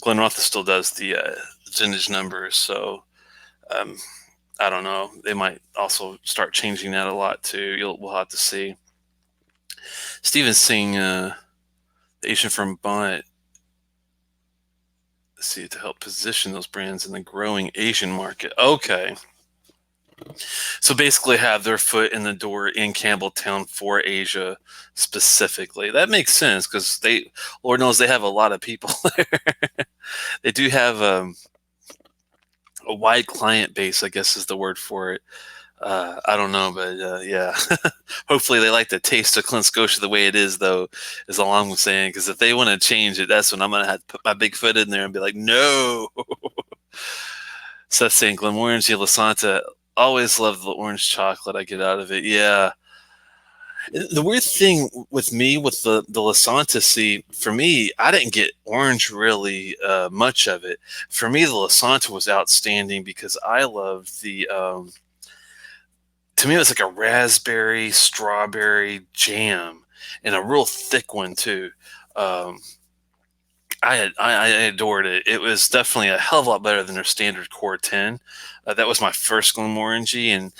Glenrotha still does the vintage numbers, so I don't know. They might also start changing that a lot too. We'll have to see. Steven's saying the Asian firm bought, let's see, to help position those brands in the growing Asian market. Okay. So basically, have their foot in the door in Campbelltown for Asia specifically. That makes sense because Lord knows, they have a lot of people there. They do have a wide client base, I guess is the word for it. I don't know, but yeah. Hopefully, they like the taste of Glen Scotia the way it is, though, is all I'm saying. Because if they want to change it, that's when I'm going to have to put my big foot in there and be like, no. Seth saying Glenmorangie Lasanta. Always love the orange chocolate I get out of it. Yeah. The weird thing with me with the Lasanta, see, for me, I didn't get orange really much of it. For me, the Lasanta was outstanding because I loved the. To me, it was like a raspberry strawberry jam, and a real thick one too. Um, I adored it. It was definitely a hell of a lot better than their standard Core 10. That was my first Glenmorangie, and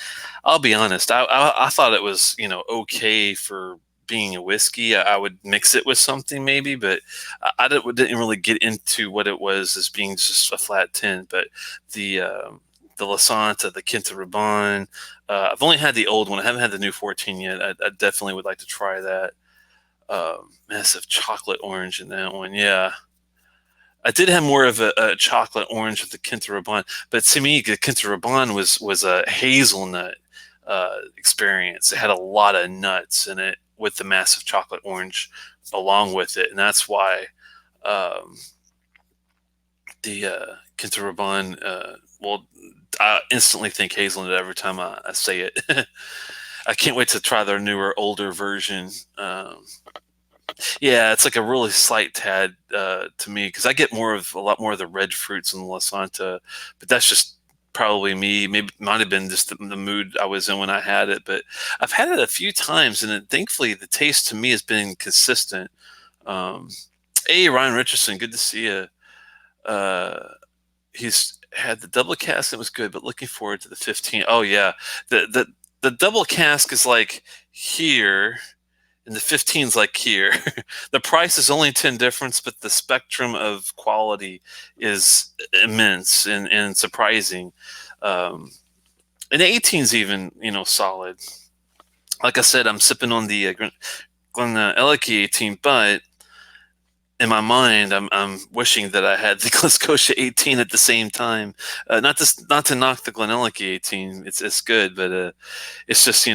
I'll be honest, I thought it was, okay for being a whiskey. I would mix it with something maybe, but I didn't really get into what it was as being just a flat 10. But the Lasanta, the Quinta Raban, I've only had the old one. I haven't had the new 14 yet. I definitely would like to try that. Massive chocolate orange in that one. Yeah. I did have more of a chocolate orange with the Quinta Raban, but to me, the Quinta Raban was a hazelnut experience. It had a lot of nuts in it with the massive chocolate orange along with it, and that's why um, the Quinta Raban. Well, I instantly think hazelnut every time I say it. I can't wait to try their newer, older version. Yeah, it's like a really slight tad to me because I get a lot more of the red fruits in the Lasanta, but that's just probably me. Maybe it might have been just the mood I was in when I had it, but I've had it a few times, and thankfully the taste to me has been consistent. Um, hey, Ryan Richardson, good to see you. Uh, he's had the double cask that was good, but looking forward to the 15. Oh yeah, the double cask is like here and the 15's like here. The price is only 10 difference, but the spectrum of quality is immense and surprising. Um, and the 18's even, solid. Like I said, I'm sipping on the Glen 18, but in my mind, I'm wishing that I had the Glen Scotia 18 at the same time. Not to knock the Glen 18, it's good, but it's just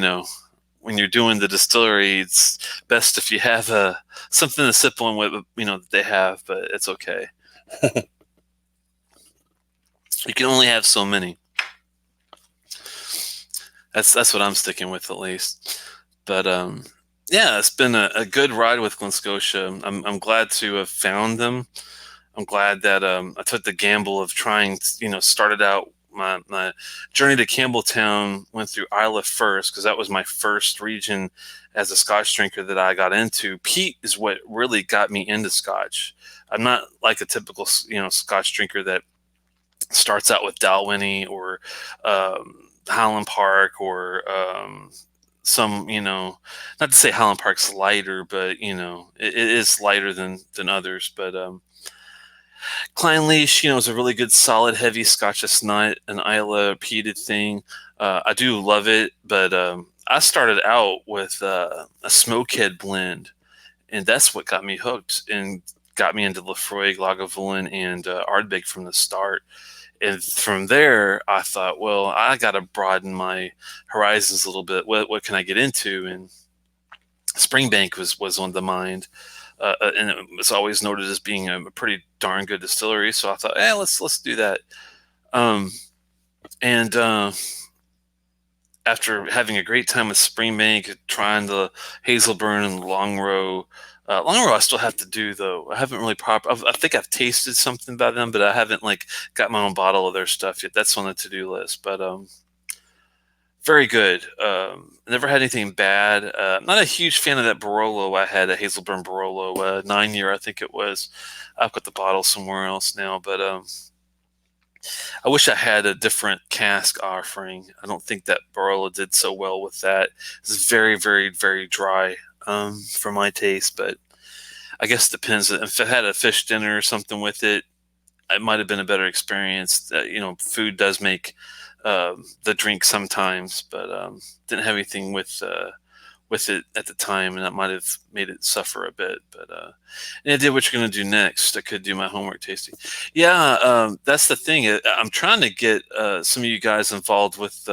when you're doing the distillery, it's best if you have something to sip on with, that they have, but it's okay. You can only have so many. That's what I'm sticking with at least. But yeah, it's been a good ride with Glen Scotia. I'm glad to have found them. I'm glad that I took the gamble of trying. Started out my journey to Campbelltown, went through Islay first because that was my first region as a Scotch drinker that I got into. Peat is what really got me into Scotch. I'm not like a typical Scotch drinker that starts out with Dalwhinnie or Highland Park or some, not to say Highland Park's lighter, but it is lighter than others. But Clynelish, is a really good, solid, heavy Scotch. It's not an Islay peated thing. I do love it, but I started out with a Smokehead blend, and that's what got me hooked and got me into Lafroig, Lagavulin, and Ardbeg from the start. And from there, I thought, well, I got to broaden my horizons a little bit. What can I get into? And Springbank was on the mind, and it was always noted as being a pretty darn good distillery. So I thought, let's do that. And after having a great time with Springbank, trying the Hazelburn and Longrow. Longrow I still have to do though. I haven't really I think I've tasted something by them, but I haven't got my own bottle of their stuff yet. That's on the to-do list. But very good. Never had anything bad. I'm not a huge fan of that Barolo. I had a Hazelburn Barolo, 9-year, I think it was. I've got the bottle somewhere else now, but I wish I had a different cask offering. I don't think that Barolo did so well with that. It's very, very, very dry for my taste, but I guess it depends. If I had a fish dinner or something with it, it might have been a better experience. Food does make the drink sometimes, but didn't have anything with it at the time, and that might have made it suffer a bit. But and I did what you're going to do next. I could do my homework tasting. Yeah, that's the thing. I'm trying to get some of you guys involved with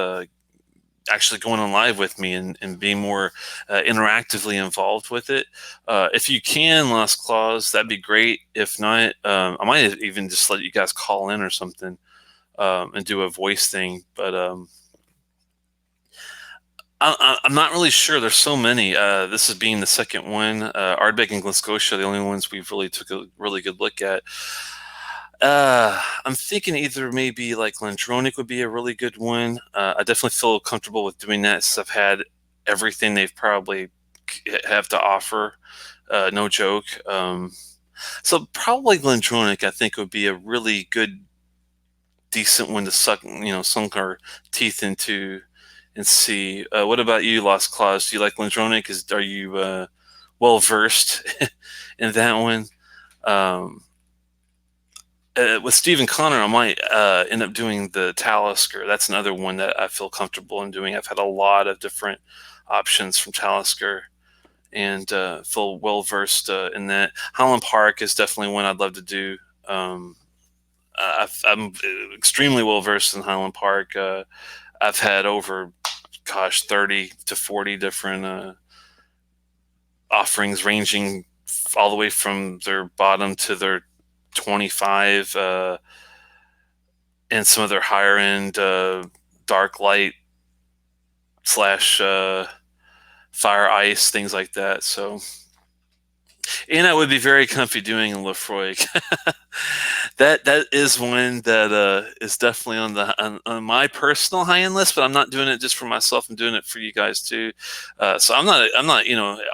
actually going on live with me and being more interactively involved with it. If you can, Lost Claws, that'd be great. If not, I might even just let you guys call in or something and do a voice thing. But I'm not really sure. There's so many. This is being the second one. Ardbeg and Glen Scotia are the only ones we've really took a really good look at. I'm thinking either maybe like Glendronach would be a really good one. I definitely feel comfortable with doing that since I've had everything they've probably have to offer. No joke. So probably Glendronach, I think, would be a really good, decent one to sunk our teeth into and see. What about you, Lost Claws? Do you like Glendronach? Are you well versed in that one? Um, with Steve and Connor, I might end up doing the Talisker. That's another one that I feel comfortable in doing. I've had a lot of different options from Talisker and feel well versed in that. Highland Park is definitely one I'd love to do. I'm extremely well versed in Highland Park. I've had over, 30 to 40 different offerings, ranging all the way from their bottom to their 25, and some of their higher end dark light slash fire ice, things like that. So, and I would be very comfy doing in Lefroy. That is one that is definitely on my personal high end list, but I'm not doing it just for myself. I'm doing it for you guys too. So I'm not.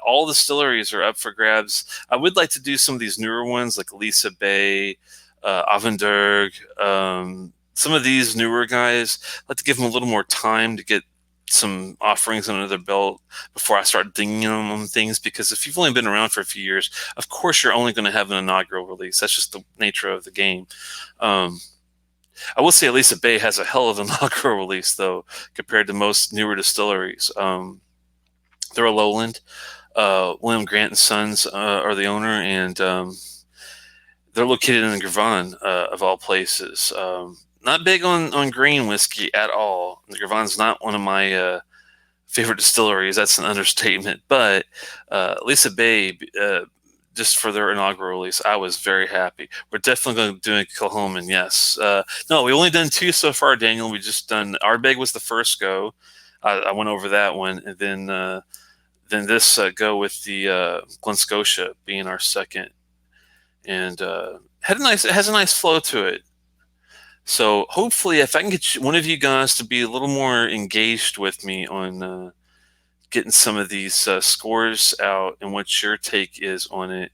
All the distilleries are up for grabs. I would like to do some of these newer ones like Lisa Bay, Avenderg. Some of these newer guys, I'd like to give them a little more time to get some offerings under their belt before I start dinging them on things, because if you've only been around for a few years, of course you're only going to have an inaugural release. That's just the nature of the game. I will say Lisa Bay has a hell of an inaugural release though, compared to most newer distilleries. They're a lowland. William Grant and Sons are the owner, and they're located in Gravon, of all places. Not big on grain whiskey at all. The Gravon's not one of my favorite distilleries. That's an understatement. But Lisa Bay, just for their inaugural release, I was very happy. We're definitely going to do a Kilchoman, yes. No, we've only done 2 so far, Daniel. We just done Ardbeg was the first go. I went over that one, and then this go with the Glen Scotia being our second, and it has a nice flow to it. So hopefully, if I can get one of you guys to be a little more engaged with me on getting some of these scores out and what your take is on it,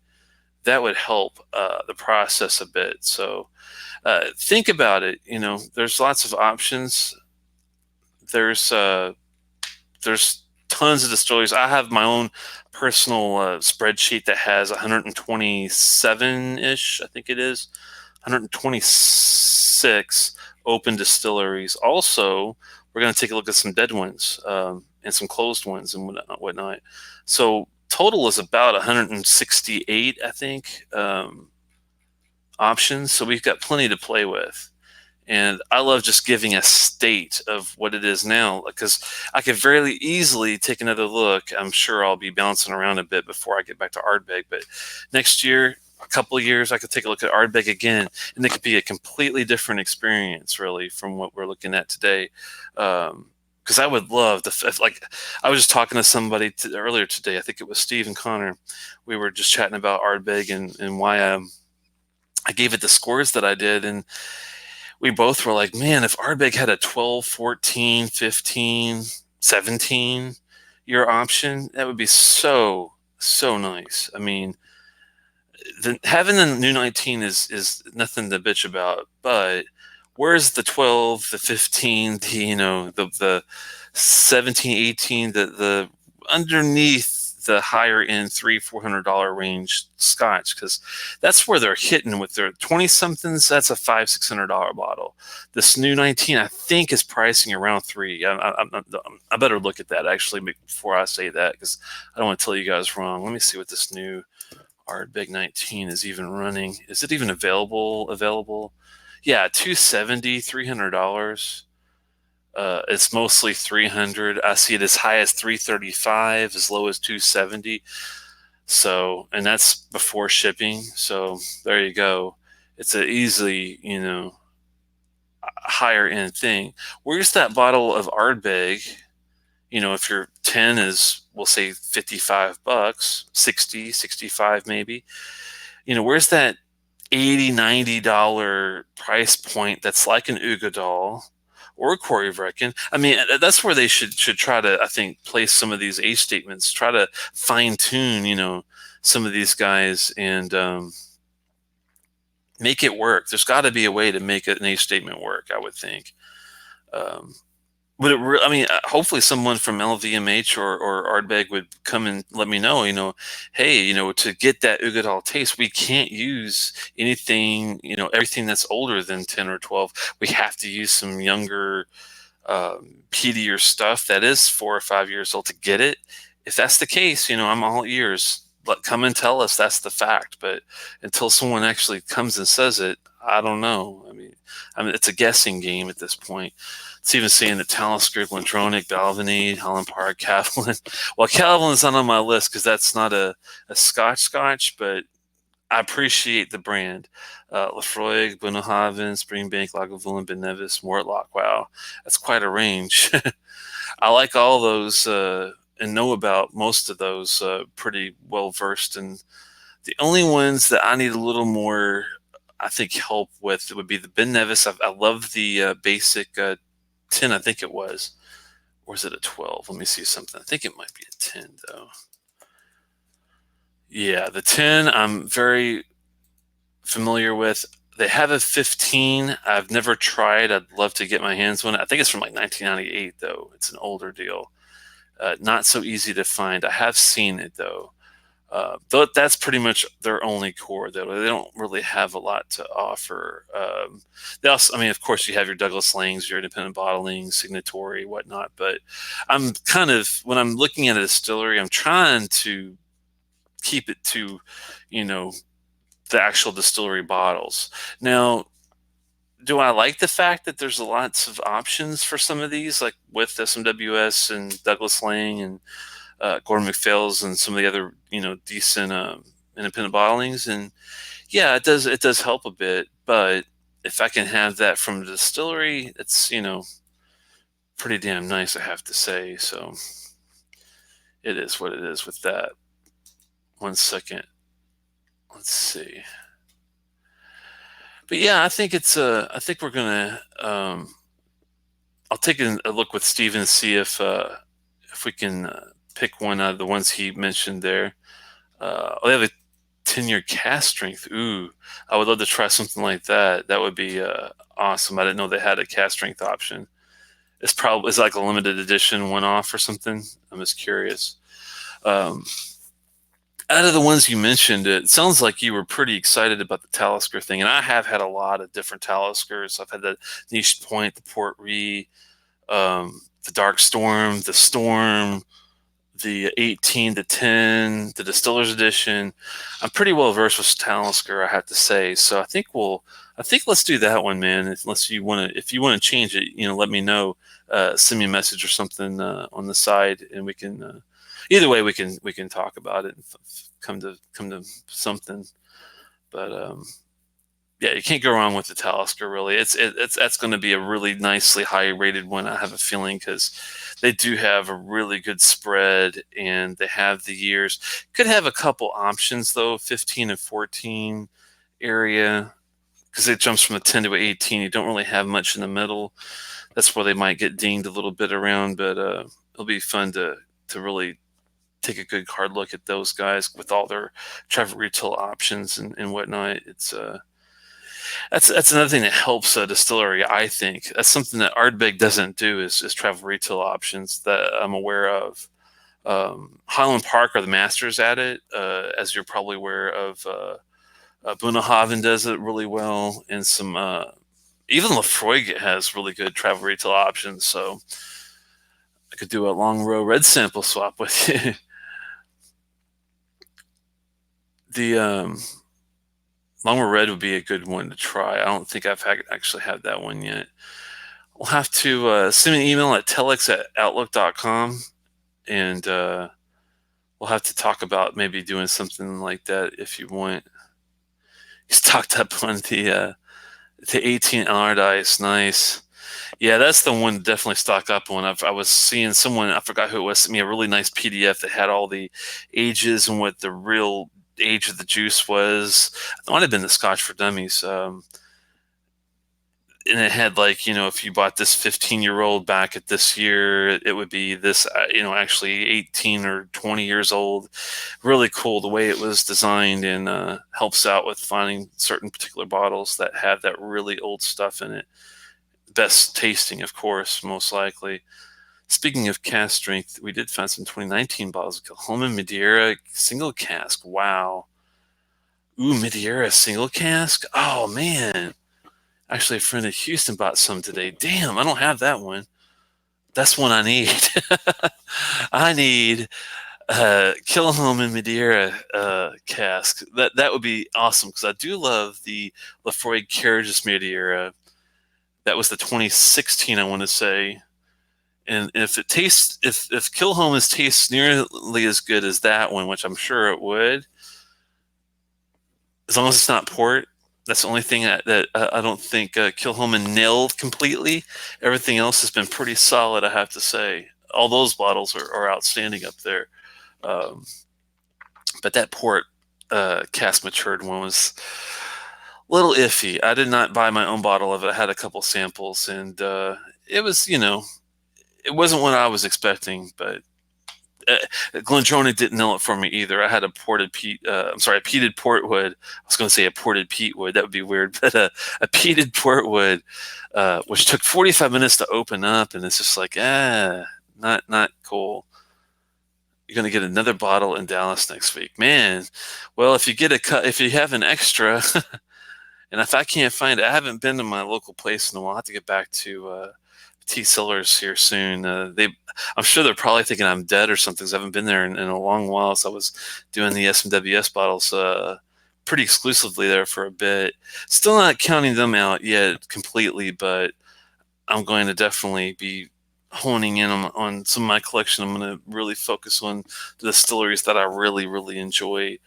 that would help the process a bit. So think about it. There's lots of options. There's tons of distilleries. I have my own personal spreadsheet that has 127-ish, I think it is, 126 open distilleries. Also, we're going to take a look at some dead ones and some closed ones and whatnot. So total is about 168, I think, options. So we've got plenty to play with. And I love just giving a state of what it is now, because I could very easily take another look. I'm sure I'll be bouncing around a bit before I get back to Ardbeg, but next year, a couple of years, I could take a look at Ardbeg again, and it could be a completely different experience, really, from what we're looking at today. Because I would love like I was just talking to somebody earlier today. I think it was Steve and Connor. We were just chatting about Ardbeg and why I gave it the scores that I did, and we both were like, man, if Ardbeg had a 12, 14, 15, 17 year option, that would be so nice. I mean, having the new 19 is nothing to bitch about, but where's the 12, the 15, the 17, 18, the underneath the higher end $300-400 range Scotch, because that's where they're hitting with their 20 somethings. That's a $500-600 bottle. This new 19, I think, is pricing around three. I better look at that actually before I say that, because I don't want to tell you guys wrong. Let me see what this new Ardbeg 19 is even running. Is it even available? Yeah, $270, $300. It's mostly 300. I see it as high as 335, as low as 270. So, and that's before shipping. So there you go. It's an easily, higher end thing. Where's that bottle of Ardbeg? If your 10 is, we'll say $55, 60, 65 maybe. Where's that $80, $90 price point that's like an Ugadal or a Corryvrecken? I mean, that's where they should try to, I think, place some of these age statements, try to fine tune, some of these guys, and make it work. There's got to be a way to make an age statement work, I would think. Would it? I mean, hopefully someone from LVMH or Ardbeg would come and let me know. Hey, to get that Ugadal taste, we can't use anything. Everything that's older than 10 or 12. We have to use some younger, peatier stuff that is 4 or 5 years old to get it. If that's the case, I'm all ears. Come and tell us that's the fact. But until someone actually comes and says it, I don't know. I mean, it's a guessing game at this point. It's even saying that Talisker, Glendronach, Balvenie, Holland Park, Calvin. Well, Calvin's not on my list because that's not a Scotch, but I appreciate the brand. Lafroig, Bunnahabhain, Springbank, Lagavulin, Ben Nevis, Mortlock. Wow, that's quite a range. I like all those and know about most of those, pretty well versed. And the only ones that I need a little more, I think, help with would be the Ben Nevis. I love the basic 10, I think it was. Or is it a 12? Let me see something. I think it might be a 10, though. Yeah, the 10 I'm very familiar with. They have a 15. I've never tried. I'd love to get my hands on it. I think it's from like 1998, though. It's an older deal. Not so easy to find. I have seen it, though. That's pretty much their only core, though. They don't really have a lot to offer. They also, I mean, of course, you have your Douglas Langs, your independent bottling, signatory, whatnot. But I'm kind of, when I'm looking at a distillery, I'm trying to keep it to, the actual distillery bottles. Now, do I like the fact that there's lots of options for some of these, like with SMWS and Douglas Lang and Gordon MacPhail's and some of the other, decent independent bottlings? And yeah, it does help a bit. But if I can have that from the distillery, it's, pretty damn nice, I have to say. So it is what it is with that. 1 second. Let's see. But yeah, I think I think we're gonna. I'll take a look with Steven and see if we can pick one out of the ones he mentioned there. They have a 10-year cask strength. Ooh, I would love to try something like that. That would be awesome. I didn't know they had a cask strength option. It's like a limited edition one-off or something. I'm just curious. Out of the ones you mentioned, it sounds like you were pretty excited about the Talisker thing, and I have had a lot of different Taliskers. I've had the Niche Point, the Port Ree, the Dark Storm, the Storm, the 18, the 10, the Distiller's Edition. I'm pretty well versed with Talisker, I have to say. So I think let's do that one, man. If you want to change it, let me know. Send me a message or something on the side, and we can. Either way, we can talk about it and come to something. But yeah, you can't go wrong with the Talisker. Really, that's going to be a really nicely high rated one, I have a feeling, because they do have a really good spread and they have the years. Could have a couple options though, 15 and 14 area, because it jumps from a 10 to 18. You don't really have much in the middle. That's where they might get dinged a little bit around, but it'll be fun to really take a good hard look at those guys with all their travel retail options and whatnot. It's that's another thing that helps a distillery, I think. That's something that Ardbeg doesn't do is travel retail options that I'm aware of. Highland Park are the masters at it, as you're probably aware of. Bunnahabhain does it really well, and some even Lafroig has really good travel retail options. So I could do a long row red sample swap with you. The long row red would be a good one to try. I don't think I've actually had that one yet. We'll have to send me an email at telex@outlook.com, and we'll have to talk about maybe doing something like that if you want. He's stocked up on the 18 Allardyce. Nice. Yeah, that's the one to definitely stock up on. I was seeing someone, I forgot who it was, sent me a really nice PDF that had all the ages and what the real age of the juice was. It might have been the Scotch for Dummies. And it had, like, if you bought this 15-year-old back at this year, it would be this, actually 18 or 20 years old. Really cool the way it was designed, and helps out with finding certain particular bottles that have that really old stuff in it. Best tasting, of course, most likely. Speaking of cask strength, we did find some 2019 bottles of Loch Lomond Madeira single cask. Wow. Ooh, Madeira single cask? Oh, man. Actually, a friend in Houston bought some today. Damn, I don't have that one. That's one I need. I need Killam Madeira cask. That would be awesome, because I do love the Lafroig Carriages Madeira. That was the 2016, I want to say. And if Kilhomas tastes nearly as good as that one, which I'm sure it would, as long as it's not port, that's the only thing that I don't think Kilhoman nailed completely. Everything else has been pretty solid, I have to say. All those bottles are outstanding up there. Um, but that port cask matured one was a little iffy. I did not buy my own bottle of it. I had a couple samples, and it was, it wasn't what I was expecting, but Glendronach didn't nail it for me either. I had a peated portwood. I was going to say a ported peatwood. That would be weird, but a peated portwood, which took 45 minutes to open up, and it's just like, not cool. You're going to get another bottle in Dallas next week, man. Well, if you have an extra, and if I can't find it, I haven't been to my local place in a while. I'll have to get back to T Cellars here soon. I'm sure they're probably thinking I'm dead or something, because I haven't been there in a long while. So I was doing the SMWS bottles pretty exclusively there for a bit. Still not counting them out yet completely, but I'm going to definitely be honing in on some of my collection. I'm going to really focus on the distilleries that I really, really enjoy.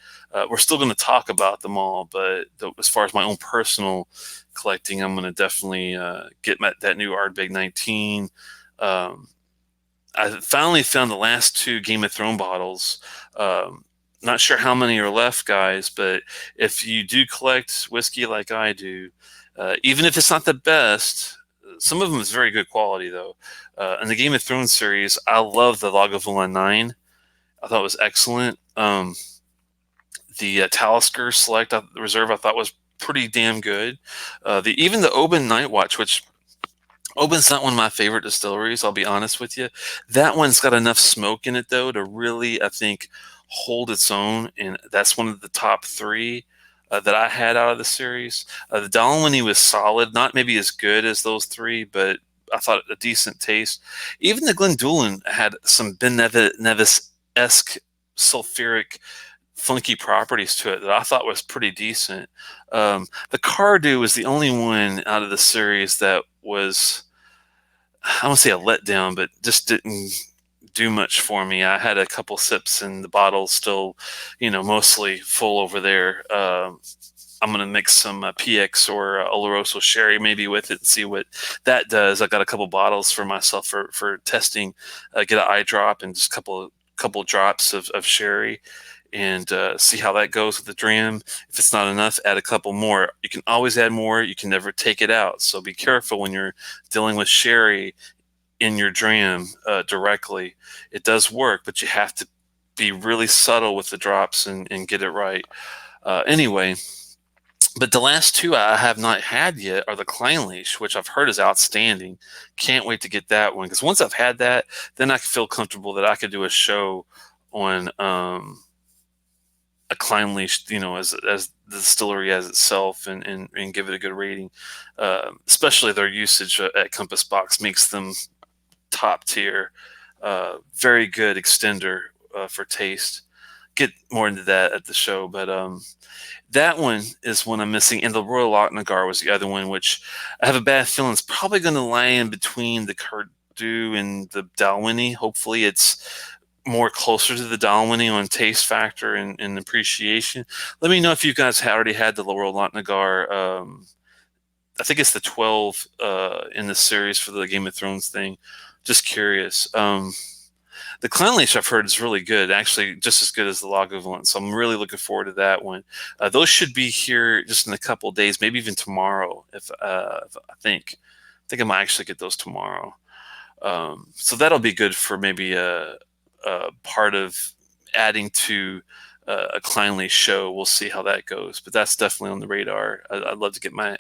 We're still going to talk about them all, but as far as my own personal collecting, I'm going to definitely get that new Ardbeg 19. I finally found the last two Game of Thrones bottles. Not sure how many are left, guys, but if you do collect whiskey like I do, even if it's not the best, some of them is very good quality, though. In the Game of Thrones series, I love the Lagavulin 9. I thought it was excellent. The Talisker Select Reserve I thought was pretty damn good. Even the Oban Night Watch, which Oban's not one of my favorite distilleries, I'll be honest with you. That one's got enough smoke in it, though, to really, I think, hold its own, and that's one of the top three that I had out of the series. The Dalwhinnie was solid, not maybe as good as those three, but I thought a decent taste. Even the Glendullan had some Ben Nevis-esque sulfuric funky properties to it that I thought was pretty decent. The Cardew was the only one out of the series that was, I don't want to say a letdown, but just didn't do much for me. I had a couple sips and the bottle's still, mostly full over there. I'm going to mix some PX or Oloroso sherry maybe with it and see what that does. I got a couple bottles for myself for testing. Get an eye drop and just a couple drops of sherry, and see how that goes with the dram. If it's not enough, add a couple more. You can always add more. You can never take it out. So be careful when you're dealing with sherry in your dram directly. It does work, but you have to be really subtle with the drops and get it right. Anyway, But the last two I have not had yet are the Kleinleash, which I've heard is outstanding. Can't wait to get that one, because once I've had that, then I can feel comfortable that I could do a show on a Kleinleash, as the distillery as itself, and give it a good rating. Especially their usage at Compass Box makes them top tier. Very good extender for taste. Get more into that at the show, but that one is one I'm missing, and the Royal Lochnagar was the other one, which I have a bad feeling it's probably going to lie in between the Cardew and the Dalwhinnie. Hopefully, it's more closer to the Dalwhinnie on taste factor and appreciation. Let me know if you guys already had the Royal Lochnagar. I think it's the 12 in the series for the Game of Thrones thing. Just curious. The Clownleash I've heard is really good, actually just as good as the Lagavulin. So I'm really looking forward to that one. Those should be here just in a couple of days, maybe even tomorrow. If I think I might actually get those tomorrow. So that'll be good for maybe a part of adding to a Clownleash show. We'll see how that goes, but that's definitely on the radar. I'd love to get my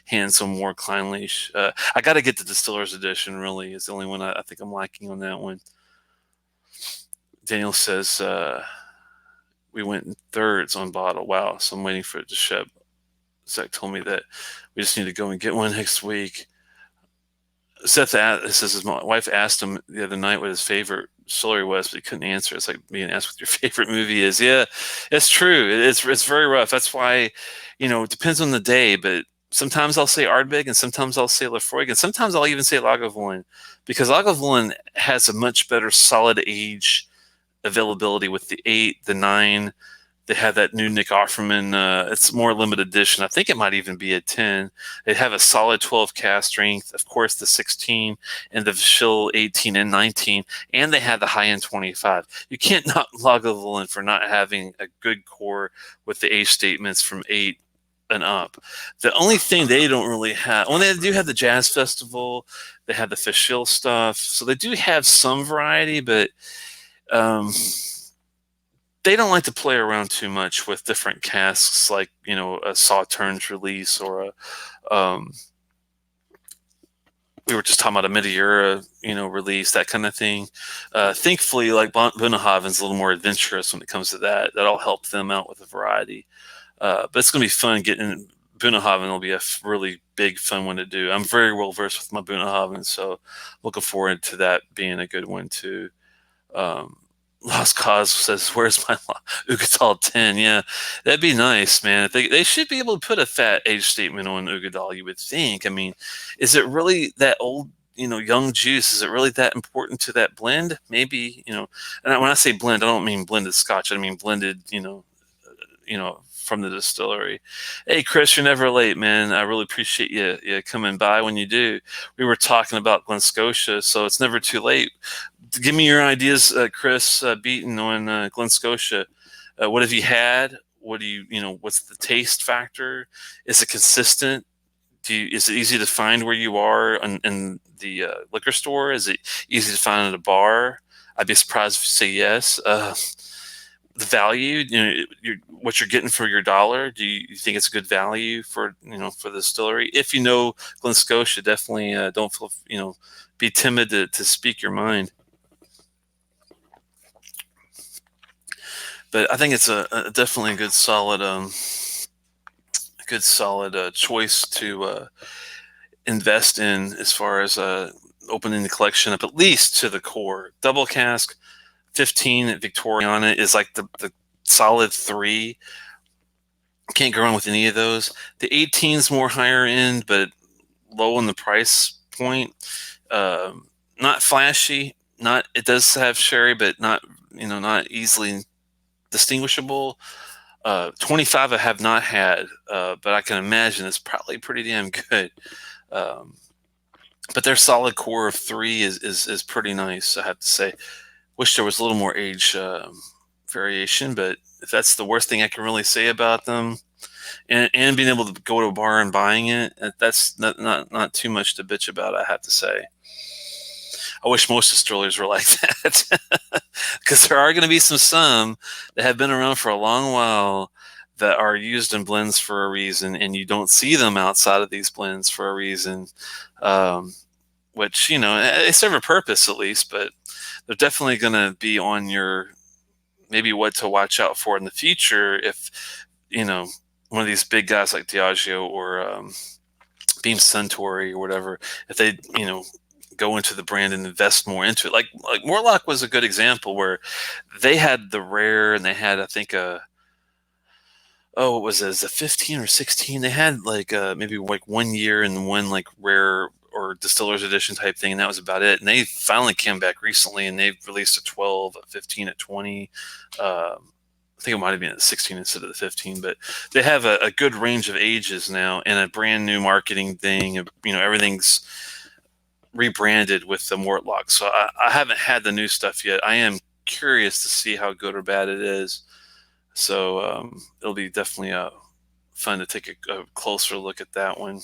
hands on more Clownleash. I got to get the Distillers Edition. Really, is the only one I think I'm lacking on that one. Daniel says we went in thirds on bottle. Wow, so I'm waiting for it to ship. Zach told me that we just need to go and get one next week. Seth says his wife asked him the other night what his favorite distillery was, but he couldn't answer. It's like being asked what your favorite movie is. Yeah, it's true. It's very rough. That's why, it depends on the day, but sometimes I'll say Ardbeg, and sometimes I'll say Lafroig, and sometimes I'll even say Lagavulin, because Lagavulin has a much better solid age availability with the 8, the 9. They have that new Nick Offerman. It's more limited edition. I think it might even be a 10. They have a solid 12 cask strength, of course, the 16 and the Shill 18 and 19, and they have the high end 25. You can't knock Lagavulin for not having a good core with the age statements from 8 and up. The only thing they don't really have, well, they do have the Jazz Festival. They have the Fischl stuff, so they do have some variety, but they don't like to play around too much with different casks, like a Sauternes release or we were just talking about a Madeira release, that kind of thing. Thankfully, like Bunnahabhain's a little more adventurous when it comes to that. That'll help them out with a variety. But it's going to be fun getting Bunnahabhain. Will be a really big, fun one to do. I'm very well versed with my Bunnahabhain, so looking forward to that being a good one too. Lost Cause says, "Where's my Ugadal 10?" Yeah, that'd be nice, man. They should be able to put a fat age statement on Ugadal, you would think. I mean, is it really that old, young juice? Is it really that important to that blend? Maybe, and when I say blend, I don't mean blended Scotch. I mean blended, from the distillery. Hey, Chris, you're never late, man. I really appreciate you coming by when you do. We were talking about Glen Scotia, so it's never too late. Give me your ideas, Chris Beaton, on Glen Scotia. What have you had? What do what's the taste factor? Is it consistent? Is it easy to find where you are in the liquor store? Is it easy to find at a bar? I'd be surprised if you say yes. The value, what you're getting for your dollar. Do you think it's a good value for for the distillery? If you know Glen Scotia, definitely don't feel be timid to speak your mind. But I think it's definitely a good solid choice to invest in, as far as opening the collection up at least to the core. Double cask 15 at Victoriana is like the solid 3. Can't go wrong with any of those. The 18's more higher end, but low in the price point. Not flashy. It does have sherry, but not easily distinguishable. 25 I have not had, but I can imagine it's probably pretty damn good. But their solid core of 3 is pretty nice, I have to say. Wish there was a little more age variation, but if that's the worst thing I can really say about them, and being able to go to a bar and buying it, that's not too much to bitch about, I have to say. I wish most distillers were like that, because there are going to be some that have been around for a long while that are used in blends for a reason, and you don't see them outside of these blends for a reason. Which, they serve a purpose at least, but they're definitely going to be on your maybe what to watch out for in the future if, one of these big guys like Diageo or Beam Suntory or whatever, if they, go into the brand and invest more into it. Like Morlock was a good example where they had the rare and they had, I think, what was it? Is it 15 or 16? They had maybe like 1 year and one like rare or distillers edition type thing, and that was about it. And they finally came back recently and they've released a 12, a 15, a 20. I think it might have been at 16 instead of the 15, but they have a good range of ages now and a brand new marketing thing. Everything's rebranded with the Mortlock. So I haven't had the new stuff yet. I am curious to see how good or bad it is. So it'll be definitely fun to take a closer look at that one.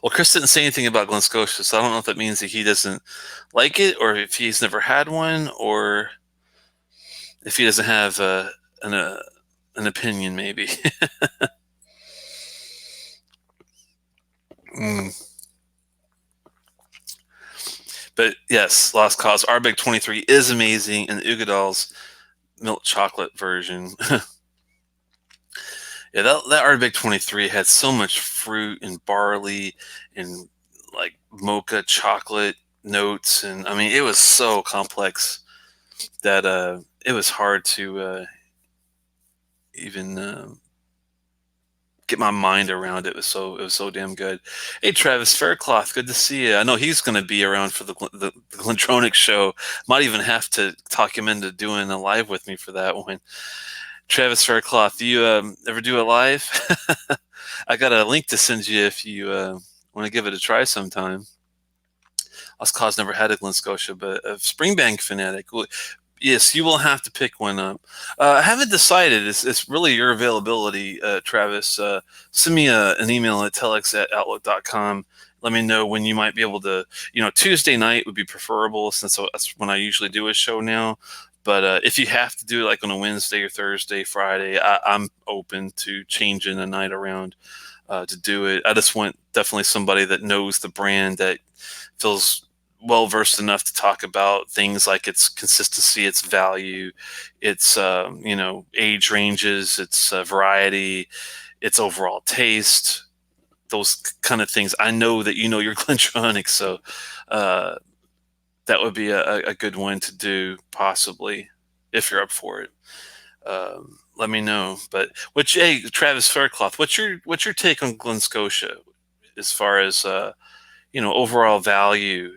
Well, Chris didn't say anything about Glen Scotia, so I don't know if that means that he doesn't like it, or if he's never had one, or if he doesn't have an opinion, maybe. But yes, Lost Cause Ardbeg 23 is amazing, and the Ugadal's milk chocolate version. Yeah, that Ardbeg 23 had so much fruit and barley and like mocha chocolate notes, and I mean it was so complex that it was hard to even get my mind around it. It was so damn good. Hey Travis Faircloth, good to see you. I know he's going to be around for the Glendronic show. Might even have to talk him into doing a live with me for that one. Travis Faircloth, do you ever do a live? I got a link to send you if you want to give it a try sometime. Lost Cause never had a Glen Scotia, but a Springbank fanatic. Yes, you will have to pick one up. I haven't decided. It's really your availability, Travis. Send me an email at telex@outlook.com. Let me know when you might be able to. Tuesday night would be preferable since that's when I usually do a show now. But if you have to do it like on a Wednesday or Thursday, Friday, I'm open to changing a night around to do it. I just want definitely somebody that knows the brand, that feels well versed enough to talk about things like its consistency, its value, its age ranges, its variety, its overall taste, those kind of things. I know that your Glendronach, so that would be a good one to do, possibly, if you're up for it. Let me know. But hey, Travis Faircloth, what's your take on Glen Scotia as far as overall value,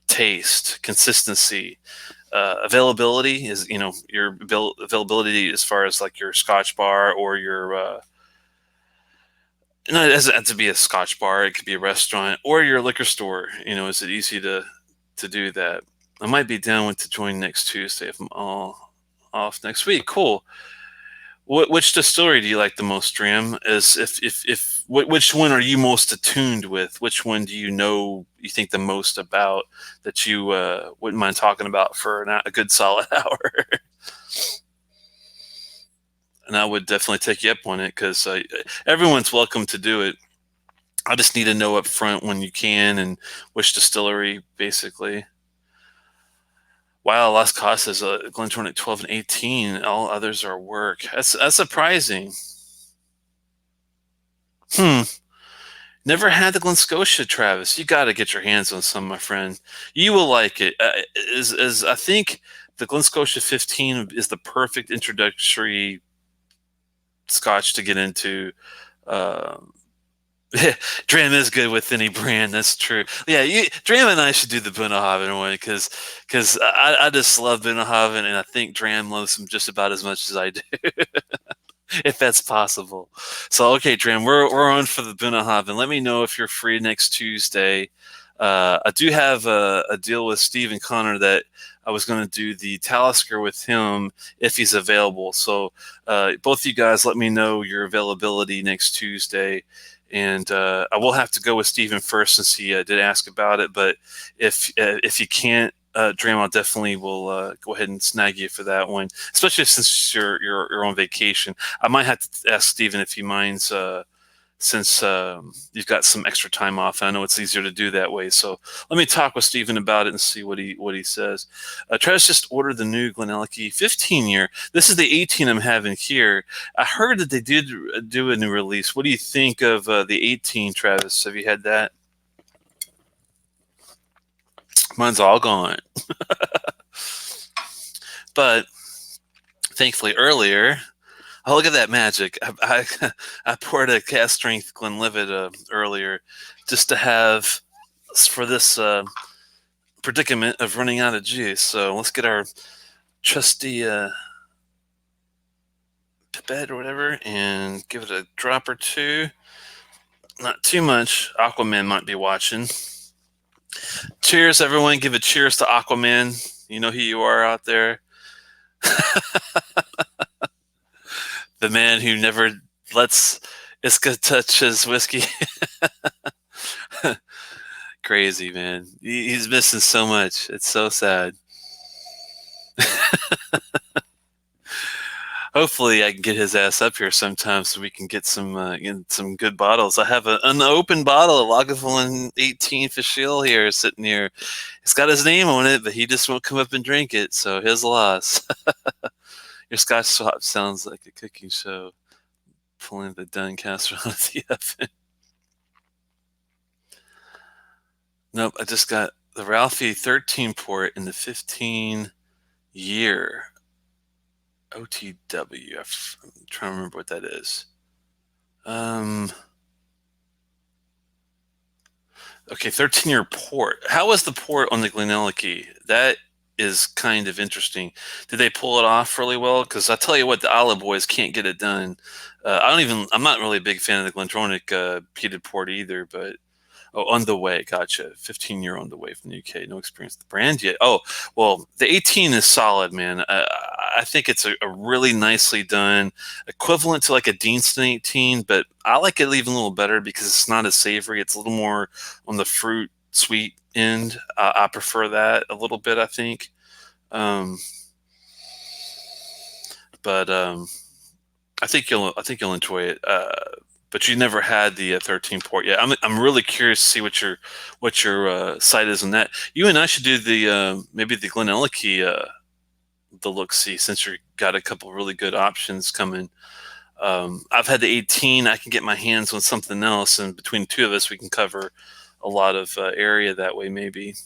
taste, consistency, availability? Is your availability as far as like your Scotch bar or your it doesn't have to be a Scotch bar. It could be a restaurant or your liquor store. Is it easy to do that? I might be down to join next Tuesday if I'm all off next week. Cool. Which distillery do you like the most, Dram? Which one are you most attuned with? Which one do you think the most about that you wouldn't mind talking about for a good solid hour? And I would definitely take you up on it, because everyone's welcome to do it. I just need to know up front when you can and which distillery, basically. Wow, Las Casas, Glendronach 12 and 18. All others are work. That's surprising. Never had the Glen Scotia, Travis. You got to get your hands on some, my friend. You will like it. As I think the Glen Scotia 15 is the perfect introductory Scotch to get into. Dram is good with any brand. That's true. Yeah, Dram and I should do the Bunnahabhain one, because I just love Bunnahabhain, and I think Dram loves them just about as much as I do, if that's possible. So okay, Dram, we're on for the Bunnahabhain. Let me know if you're free next Tuesday. I do have a deal with Steve and Connor that I was going to do the Talisker with him if he's available. So both of you guys, let me know your availability next Tuesday. And I will have to go with Stephen first, since he did ask about it. But if you can't Dram, I'll definitely will go ahead and snag you for that one, especially since you're on vacation. I might have to ask Steven if he minds, since you've got some extra time off. I know it's easier to do that way. So let me talk with Steven about it and see what he says. Travis just ordered the new Glenelg 15 year. This is the 18 I'm having here. I heard that they did do a new release. What do you think of the 18, Travis? Have you had that? Mine's all gone. But thankfully earlier, oh, look at that magic. I poured a cask strength Glenlivet earlier just to have for this predicament of running out of juice. So let's get our trusty pipette or whatever and give it a drop or two. Not too much. Aquaman might be watching. Cheers, everyone. Give a cheers to Aquaman. You know who you are out there. The man who never lets Iska touch his whiskey. Crazy, man. He's missing so much. It's so sad. Hopefully I can get his ass up here sometime so we can get some good bottles. I have an open bottle of Lagavulin 18 Fischl here sitting here. It's got his name on it, but he just won't come up and drink it, so his loss. Your Scotch swap sounds like a cooking show. Pulling the done casserole out of the oven. Nope, I just got the Ralphie 13 port in the 15 year OTW. I'm trying to remember what that is. Okay, 13-year port. How was the port on the Glenelg? That is kind of interesting. Did they pull it off really well? Because I tell you what, the Isle Boys can't get it done. I'm not really a big fan of the Glendronach peated port either, but on the way, gotcha. 15-year on the way from the UK. No experience with the brand yet. Oh, well, the 18 is solid, man. I think it's a really nicely done, equivalent to like a Deanston 18, but I like it even a little better because it's not as savory. It's a little more on the fruit sweet end. I prefer that a little bit, I think. But I think you'll enjoy it. But you never had the 13 port yet. I'm really curious to see what your site is on that. You and I should do the maybe the Glenelg the look-see, since you got a couple really good options coming. I've had the 18. I can get my hands on something else, and between the two of us, we can cover a lot of area that way, maybe.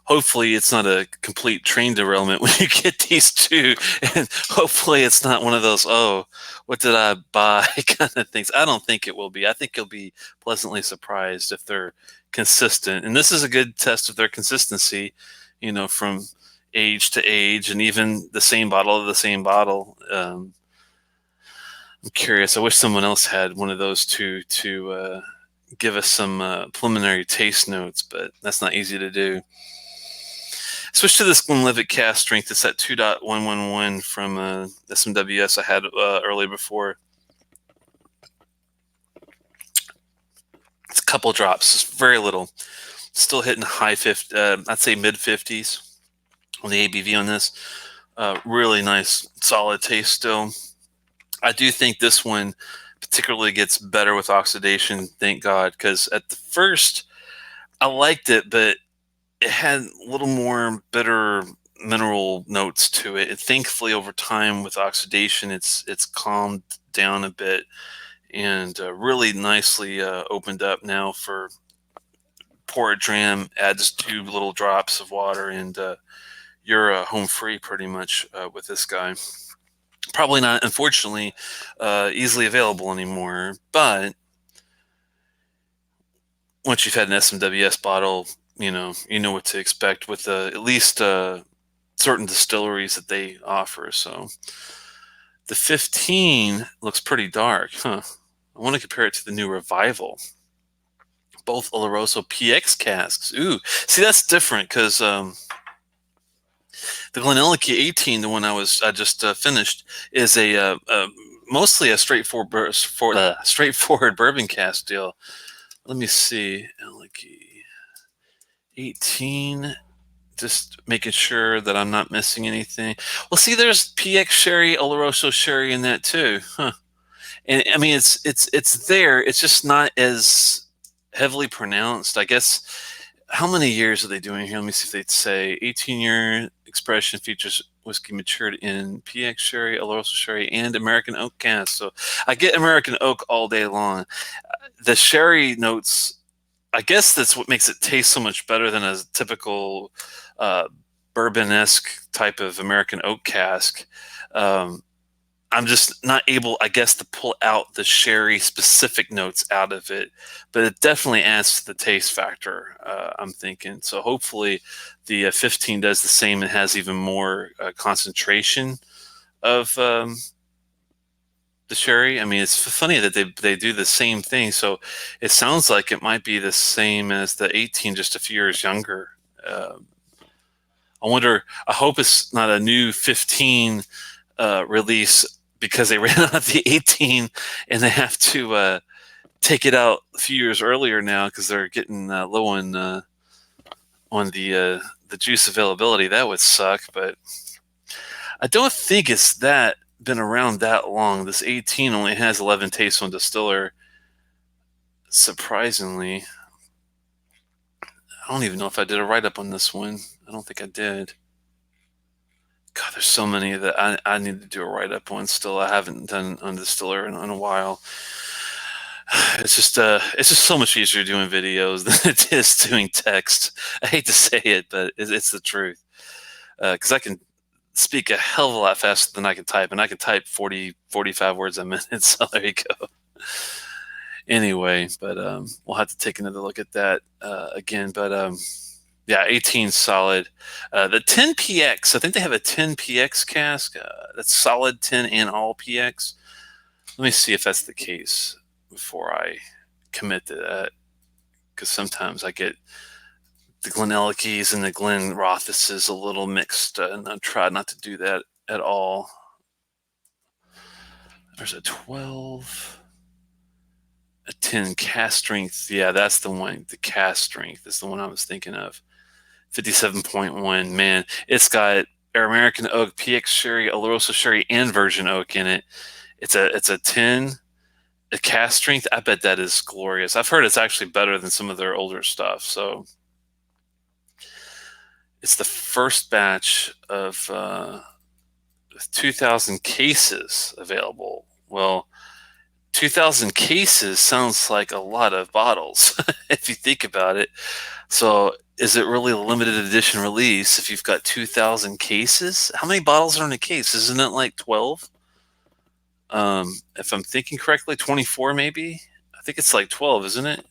Hopefully it's not a complete train derailment when you get these two, and hopefully it's not one of those, oh, what did I buy kind of things. I don't think it will be. I think you'll be pleasantly surprised if they're consistent. And this is a good test of their consistency, from age to age, and even the same bottle to the same bottle. I'm curious. I wish someone else had one of those two to give us some preliminary taste notes, but that's not easy to do. Switch to this Glenlivet cask strength. It's at 2.111 from SMWS I had earlier before. It's a couple drops, it's very little. Still hitting high 50, I'd say mid 50s on the ABV on this. Really nice, solid taste still. I do think this one particularly gets better with oxidation, thank God, because at the first I liked it, but it had a little more bitter mineral notes to it. And thankfully, over time with oxidation, it's calmed down a bit and really nicely opened up now for pour a dram, add just 2 little drops of water, and you're home free pretty much with this guy. Probably not, unfortunately, easily available anymore. But once you've had an SMWS bottle, you know what to expect with at least certain distilleries that they offer. So the 15 looks pretty dark, huh? I want to compare it to the new Revival. Both Oloroso PX casks. Ooh, see, that's different because the Glenelg 18, the one I just finished, is a mostly a straightforward bourbon cask deal. Let me see. Glenelg 18 Just making sure that I'm not missing anything. Well, see, there's PX sherry, Oloroso sherry in that too, huh? And I mean, it's there. It's just not as heavily pronounced, I guess. How many years are they doing here? Let me see if they'd say 18-year expression features whiskey matured in PX sherry, Oloroso sherry, and American oak cask. So I get American oak all day long. The sherry notes, I guess that's what makes it taste so much better than a typical uh, bourbon-esque type of American oak cask. Um, I'm just not able, I guess, to pull out the sherry specific notes out of it, but it definitely adds to the taste factor. I'm thinking so. Hopefully, the 15 does the same and has even more concentration of the sherry. I mean, it's funny that they do the same thing. So it sounds like it might be the same as the 18, just a few years younger. I wonder. I hope it's not a new 15 release because they ran out of the 18 and they have to take it out a few years earlier now because they're getting low on the juice availability. That would suck, but I don't think it's that been around that long. This 18 only has 11 tastes on distiller. Surprisingly, I don't even know if I did a write-up on this one. I don't think I did. God, there's so many that I need to do a write-up on still. I haven't done on distiller in a while. It's just so much easier doing videos than it is doing text. I hate to say it, but it's the truth. Because I can speak a hell of a lot faster than I can type, and I can type 40, 45 words a minute. So there you go. Anyway, but we'll have to take another look at that again. But yeah, 18 solid. The 10 PX, I think they have a 10 PX cask. That's solid 10 and all PX. Let me see if that's the case before I commit to that, because sometimes I get the Glenellickys and the Glen Rothuses a little mixed, and I try not to do that at all. There's a 12, a 10 cask strength. Yeah, that's the one. The cask strength is the one I was thinking of. 57.1. Man, it's got American oak, PX sherry, Oloroso sherry, and virgin oak in it. It's a 10. A cask strength, I bet that is glorious. I've heard it's actually better than some of their older stuff. So it's the first batch of 2,000 cases available. Well, 2,000 cases sounds like a lot of bottles if you think about it. So is it really a limited edition release if you've got 2,000 cases? How many bottles are in a case? Isn't it like 12? If I'm thinking correctly, 24 maybe? I think it's like 12, isn't it?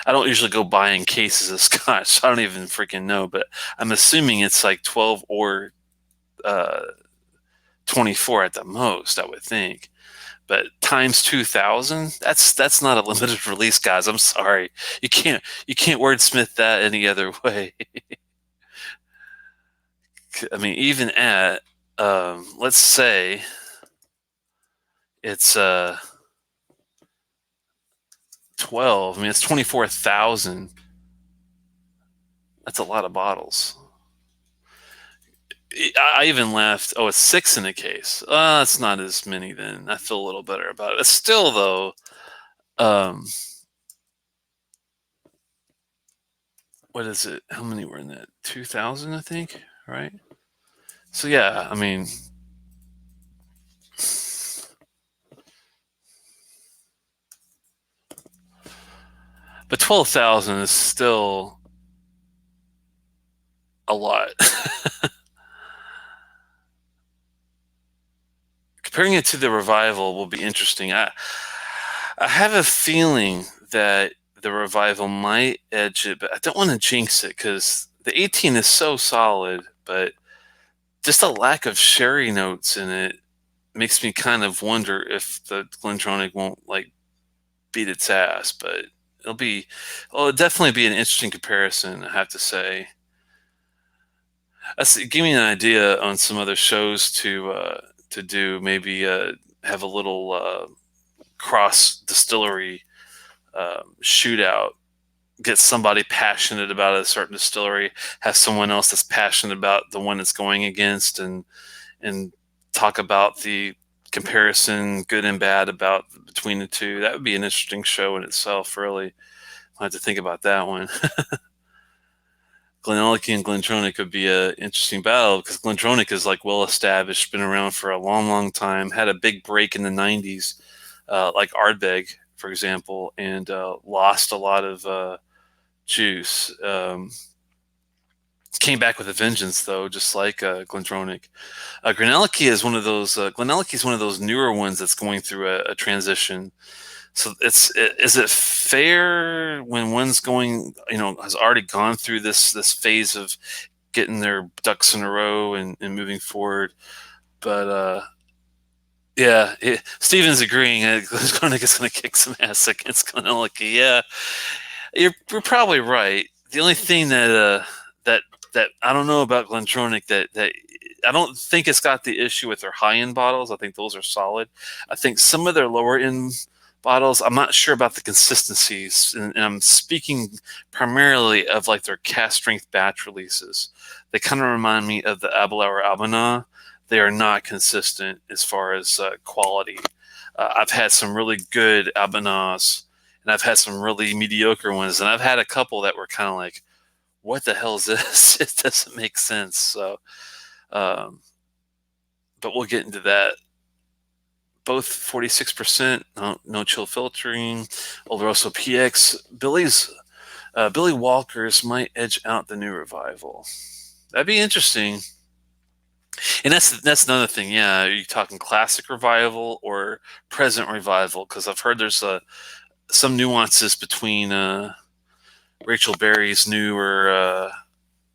I don't usually go buying cases of scotch, so I don't even freaking know, but I'm assuming it's like 12 or 24 at the most, I would think. But times 2,000, that's not a limited release, guys. I'm sorry. You can't wordsmith that any other way. I mean, even at let's say it's 12. I mean, it's 24,000. That's a lot of bottles. I even left. Oh, it's 6 in a case. It's not as many then. I feel a little better about it. But still, though, what is it? How many were in that? 2,000, I think. Right. So yeah, I mean, but 12,000 is still a lot. Comparing it to the revival will be interesting. I have a feeling that the revival might edge it, but I don't want to jinx it because the 18 is so solid, but just a lack of sherry notes in it makes me kind of wonder if the Glendronach won't like beat its ass. But it'll definitely be an interesting comparison, I have to say. Give me an idea on some other shows to do. Maybe have a little cross distillery shootout get somebody passionate about a certain distillery, have someone else that's passionate about the one it's going against, and talk about the comparison, good and bad, about between the two. That would be an interesting show in itself, really. I have to think about that one. Glenelg and Glendronach would be a interesting battle, because Glendronach is like well established, been around for a long, long time, had a big break in the 90s, like Ardbeg, for example, and lost a lot of juice. Came back with a vengeance, though, just like Glendronach. Glenelg is one of those. Glenelg is one of those newer ones that's going through a transition. So is it fair when one's going, has already gone through this phase of getting their ducks in a row and moving forward? But yeah, Steven's agreeing. Glenelg is going to kick some ass against Glenelg. Yeah, you're probably right. The only thing that I don't know about Glendronach, that I don't think it's got the issue with their high end bottles. I think those are solid. I think some of their lower end bottles, I'm not sure about the consistencies, and I'm speaking primarily of like their cask strength batch releases. They kind of remind me of the Abelauer Albina. They are not consistent as far as quality. I've had some really good Albinas, and I've had some really mediocre ones, and I've had a couple that were kind of like, what the hell is this? It doesn't make sense. So, but we'll get into that. Both 46%, no chill filtering. Oloroso PX. Billy Walker's might edge out the new Revival. That'd be interesting. And that's another thing. Yeah, are you talking classic Revival or present Revival? Because I've heard there's some nuances between Rachel Berry's newer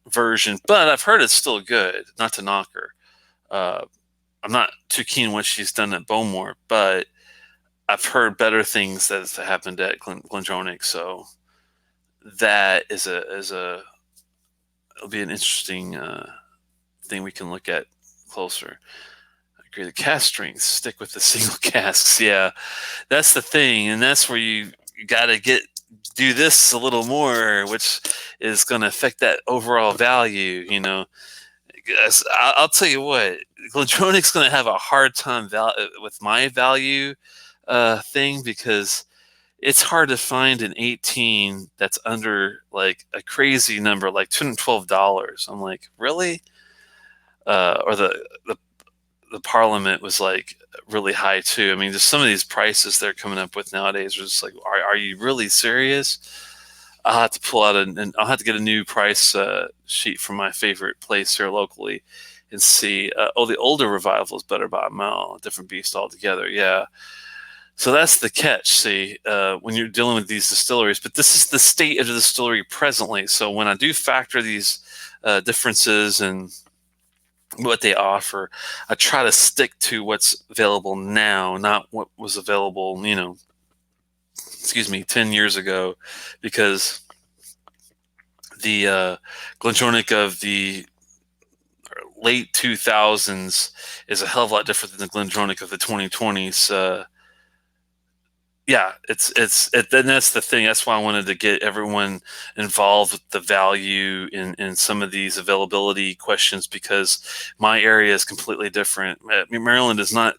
version, but I've heard it's still good. Not to knock her. I'm not too keen on what she's done at Bowmore, but I've heard better things that have happened at Glendronach. So that it'll be an interesting thing we can look at closer. I agree. The cask strengths, stick with the single casks. Yeah, that's the thing, and that's where you got to do this a little more, which is going to affect that overall value. I'll tell you what, Glendronach's going to have a hard time with my value thing, because it's hard to find an 18 that's under like a crazy number, like $212. I'm like, really? Or the Parliament was like really high too. I mean, just some of these prices they're coming up with nowadays are just like, are you really serious? I'll have to pull out and I'll have to get a new price sheet from my favorite place here locally and see. The older Revival is better by a mile, a different beast altogether. Yeah. So that's the catch, see, when you're dealing with these distilleries. But this is the state of the distillery presently. So when I do factor these differences and what they offer, I try to stick to what's available now, not what was available, 10 years ago, because the Glendronach of the late 2000s is a hell of a lot different than the Glendronach of the 2020s. Yeah, then that's the thing. That's why I wanted to get everyone involved with the value in some of these availability questions, because my area is completely different. Maryland is not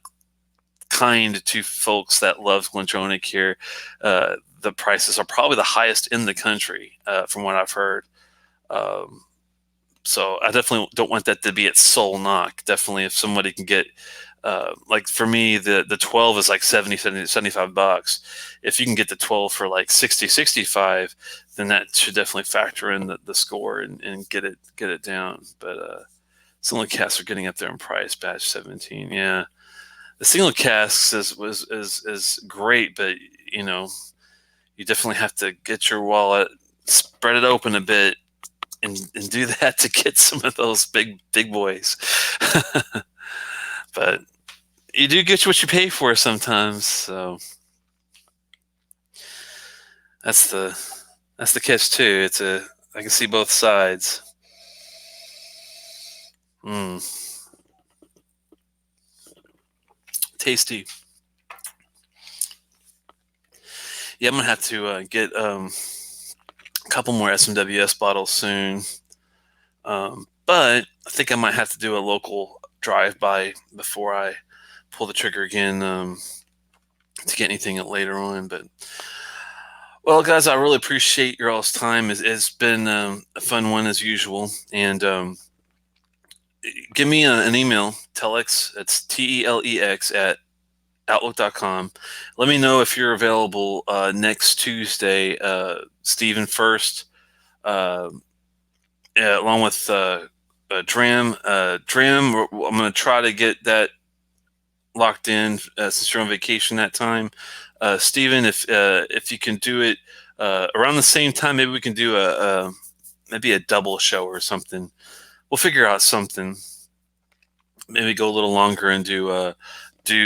kind to folks that love Glendronach here. The prices are probably the highest in the country, from what I've heard. So I definitely don't want that to be its sole knock. Definitely, if somebody can get, like for me, the 12 is like 70, 75 bucks. If you can get the 12 for like 60, 65, then that should definitely factor in the score and get it down. But single casks are getting up there in price. Batch 17, yeah. The single casks is great, but you definitely have to get your wallet, spread it open a bit, and do that to get some of those big boys. But you do get what you pay for sometimes. So that's the catch too. I can see both sides. Tasty. Yeah, I'm gonna have to get a couple more SMWS bottles soon. But I think I might have to do a local drive-by before I pull the trigger again to get anything later on. But well, guys, I really appreciate your all's time. It's been a fun one as usual. And give me an email, Telex. It's TELEX at outlook.com. Let me know if you're available next Tuesday, Stephen first, along with Dram. Dram, I'm going to try to get that locked in since you're on vacation that time. Stephen, if you can do it around the same time, maybe we can do maybe a double show or something. We'll figure out something. Maybe go a little longer and do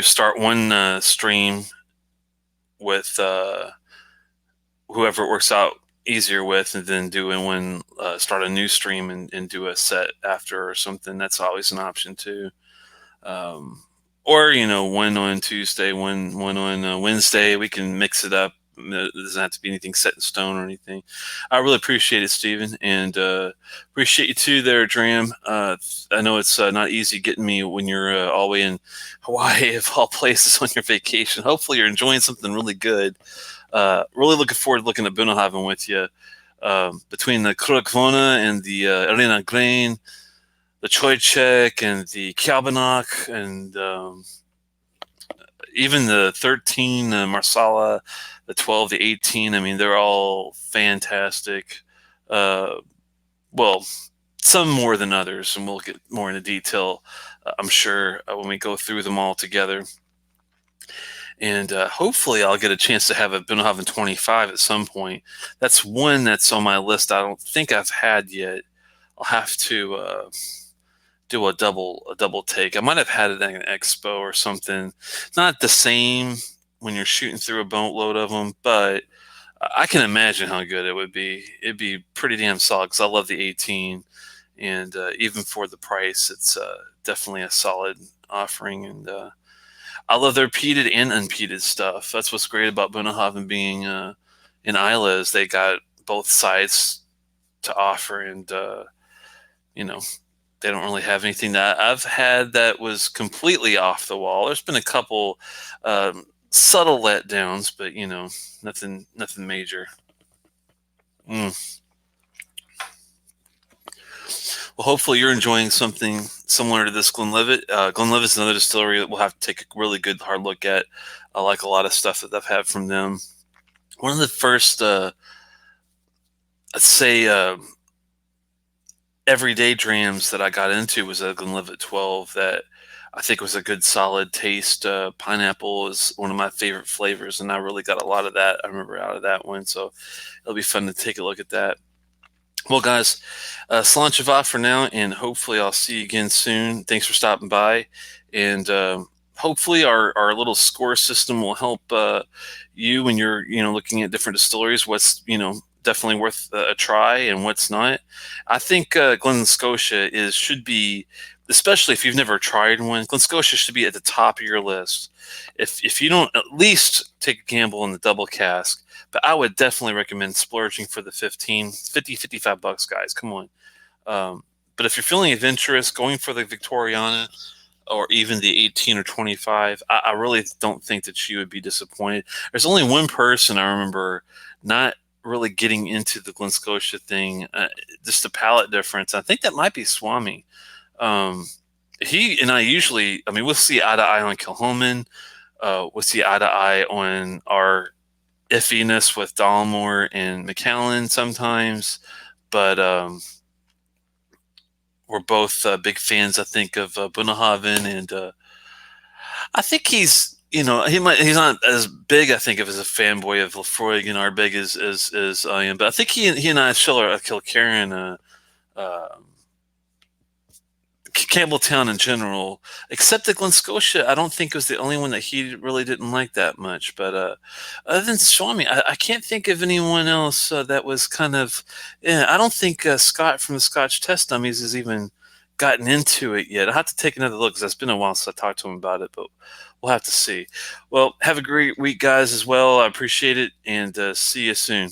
start one stream with whoever it works out easier with, and then start a new stream and do a set after or something. That's always an option too. Or one on Tuesday, one on Wednesday. We can mix it up. It doesn't have to be anything set in stone or anything. I really appreciate it, Stephen, and appreciate you too there, Dram. I know it's not easy getting me when you're all the way in Hawaii, of all places, on your vacation. Hopefully you're enjoying something really good. Really looking forward to looking at Bunnahabhain with you. Between the Kurukvona and the Arena Grain, the Choichek and the Kiabanok, and even the 13 Marsala, the 12, the 18. I mean, they're all fantastic. Well, some more than others, and we'll get more into detail, I'm sure, when we go through them all together. And hopefully I'll get a chance to have a Bunnahabhain 25 at some point. That's one that's on my list I don't think I've had yet. I'll have to do a double take. I might have had it at an expo or something. Not the same when you're shooting through a boatload of them, but I can imagine how good it would be. It'd be pretty damn solid because I love the 18, and even for the price, it's definitely a solid offering. And I love their peated and unpeated stuff. That's what's great about Bunnahabhain being in Isla, is they got both sides to offer, and they don't really have anything that I've had that was completely off the wall. There's been a couple subtle letdowns, but nothing major. Well, hopefully you're enjoying something similar to this Glenlivet. Glenlivet's another distillery that we'll have to take a really good hard look at. I like a lot of stuff that I've had from them. One of the first, let's say, everyday drams that I got into was a Glenlivet 12 that I think was a good solid taste. Pineapple is one of my favorite flavors, and I really got a lot of that, I remember, out of that one. So it'll be fun to take a look at that. Well, guys, Slanchava for now, and hopefully I'll see you again soon. Thanks for stopping by, and hopefully our little score system will help you when you're looking at different distilleries. What's definitely worth a try and what's not. I think Glen Scotia should be, especially if you've never tried one, Glen Scotia should be at the top of your list. If you don't at least take a gamble on the double cask. But I would definitely recommend splurging for the $55, guys. Come on. But if you're feeling adventurous, going for the Victoriana or even the 18 or 25, I really don't think that you would be disappointed. There's only one person I remember not really getting into the Glen Scotia thing, just the palate difference. I think that might be Swami. He and I usually, we'll see eye to eye on Kilhoman. We'll see eye to eye on our iffiness with Dalmore and McAllen sometimes, but we're both big fans, I think, of Bunnahabhain, and I think he's not as big, I think, of as a fanboy of Lefroy and Ardbeg as I am, but I think he and I share a Kilkerran, Campbelltown in general, except that Glen Scotia, I don't think was the only one that he really didn't like that much. But other than Swami, I can't think of anyone else that was kind of. Yeah, I don't think Scott from the Scotch Test Dummies has even gotten into it yet. I have to take another look because it's been a while since I talked to him about it, but we'll have to see. Well, have a great week, guys, as well. I appreciate it, and see you soon.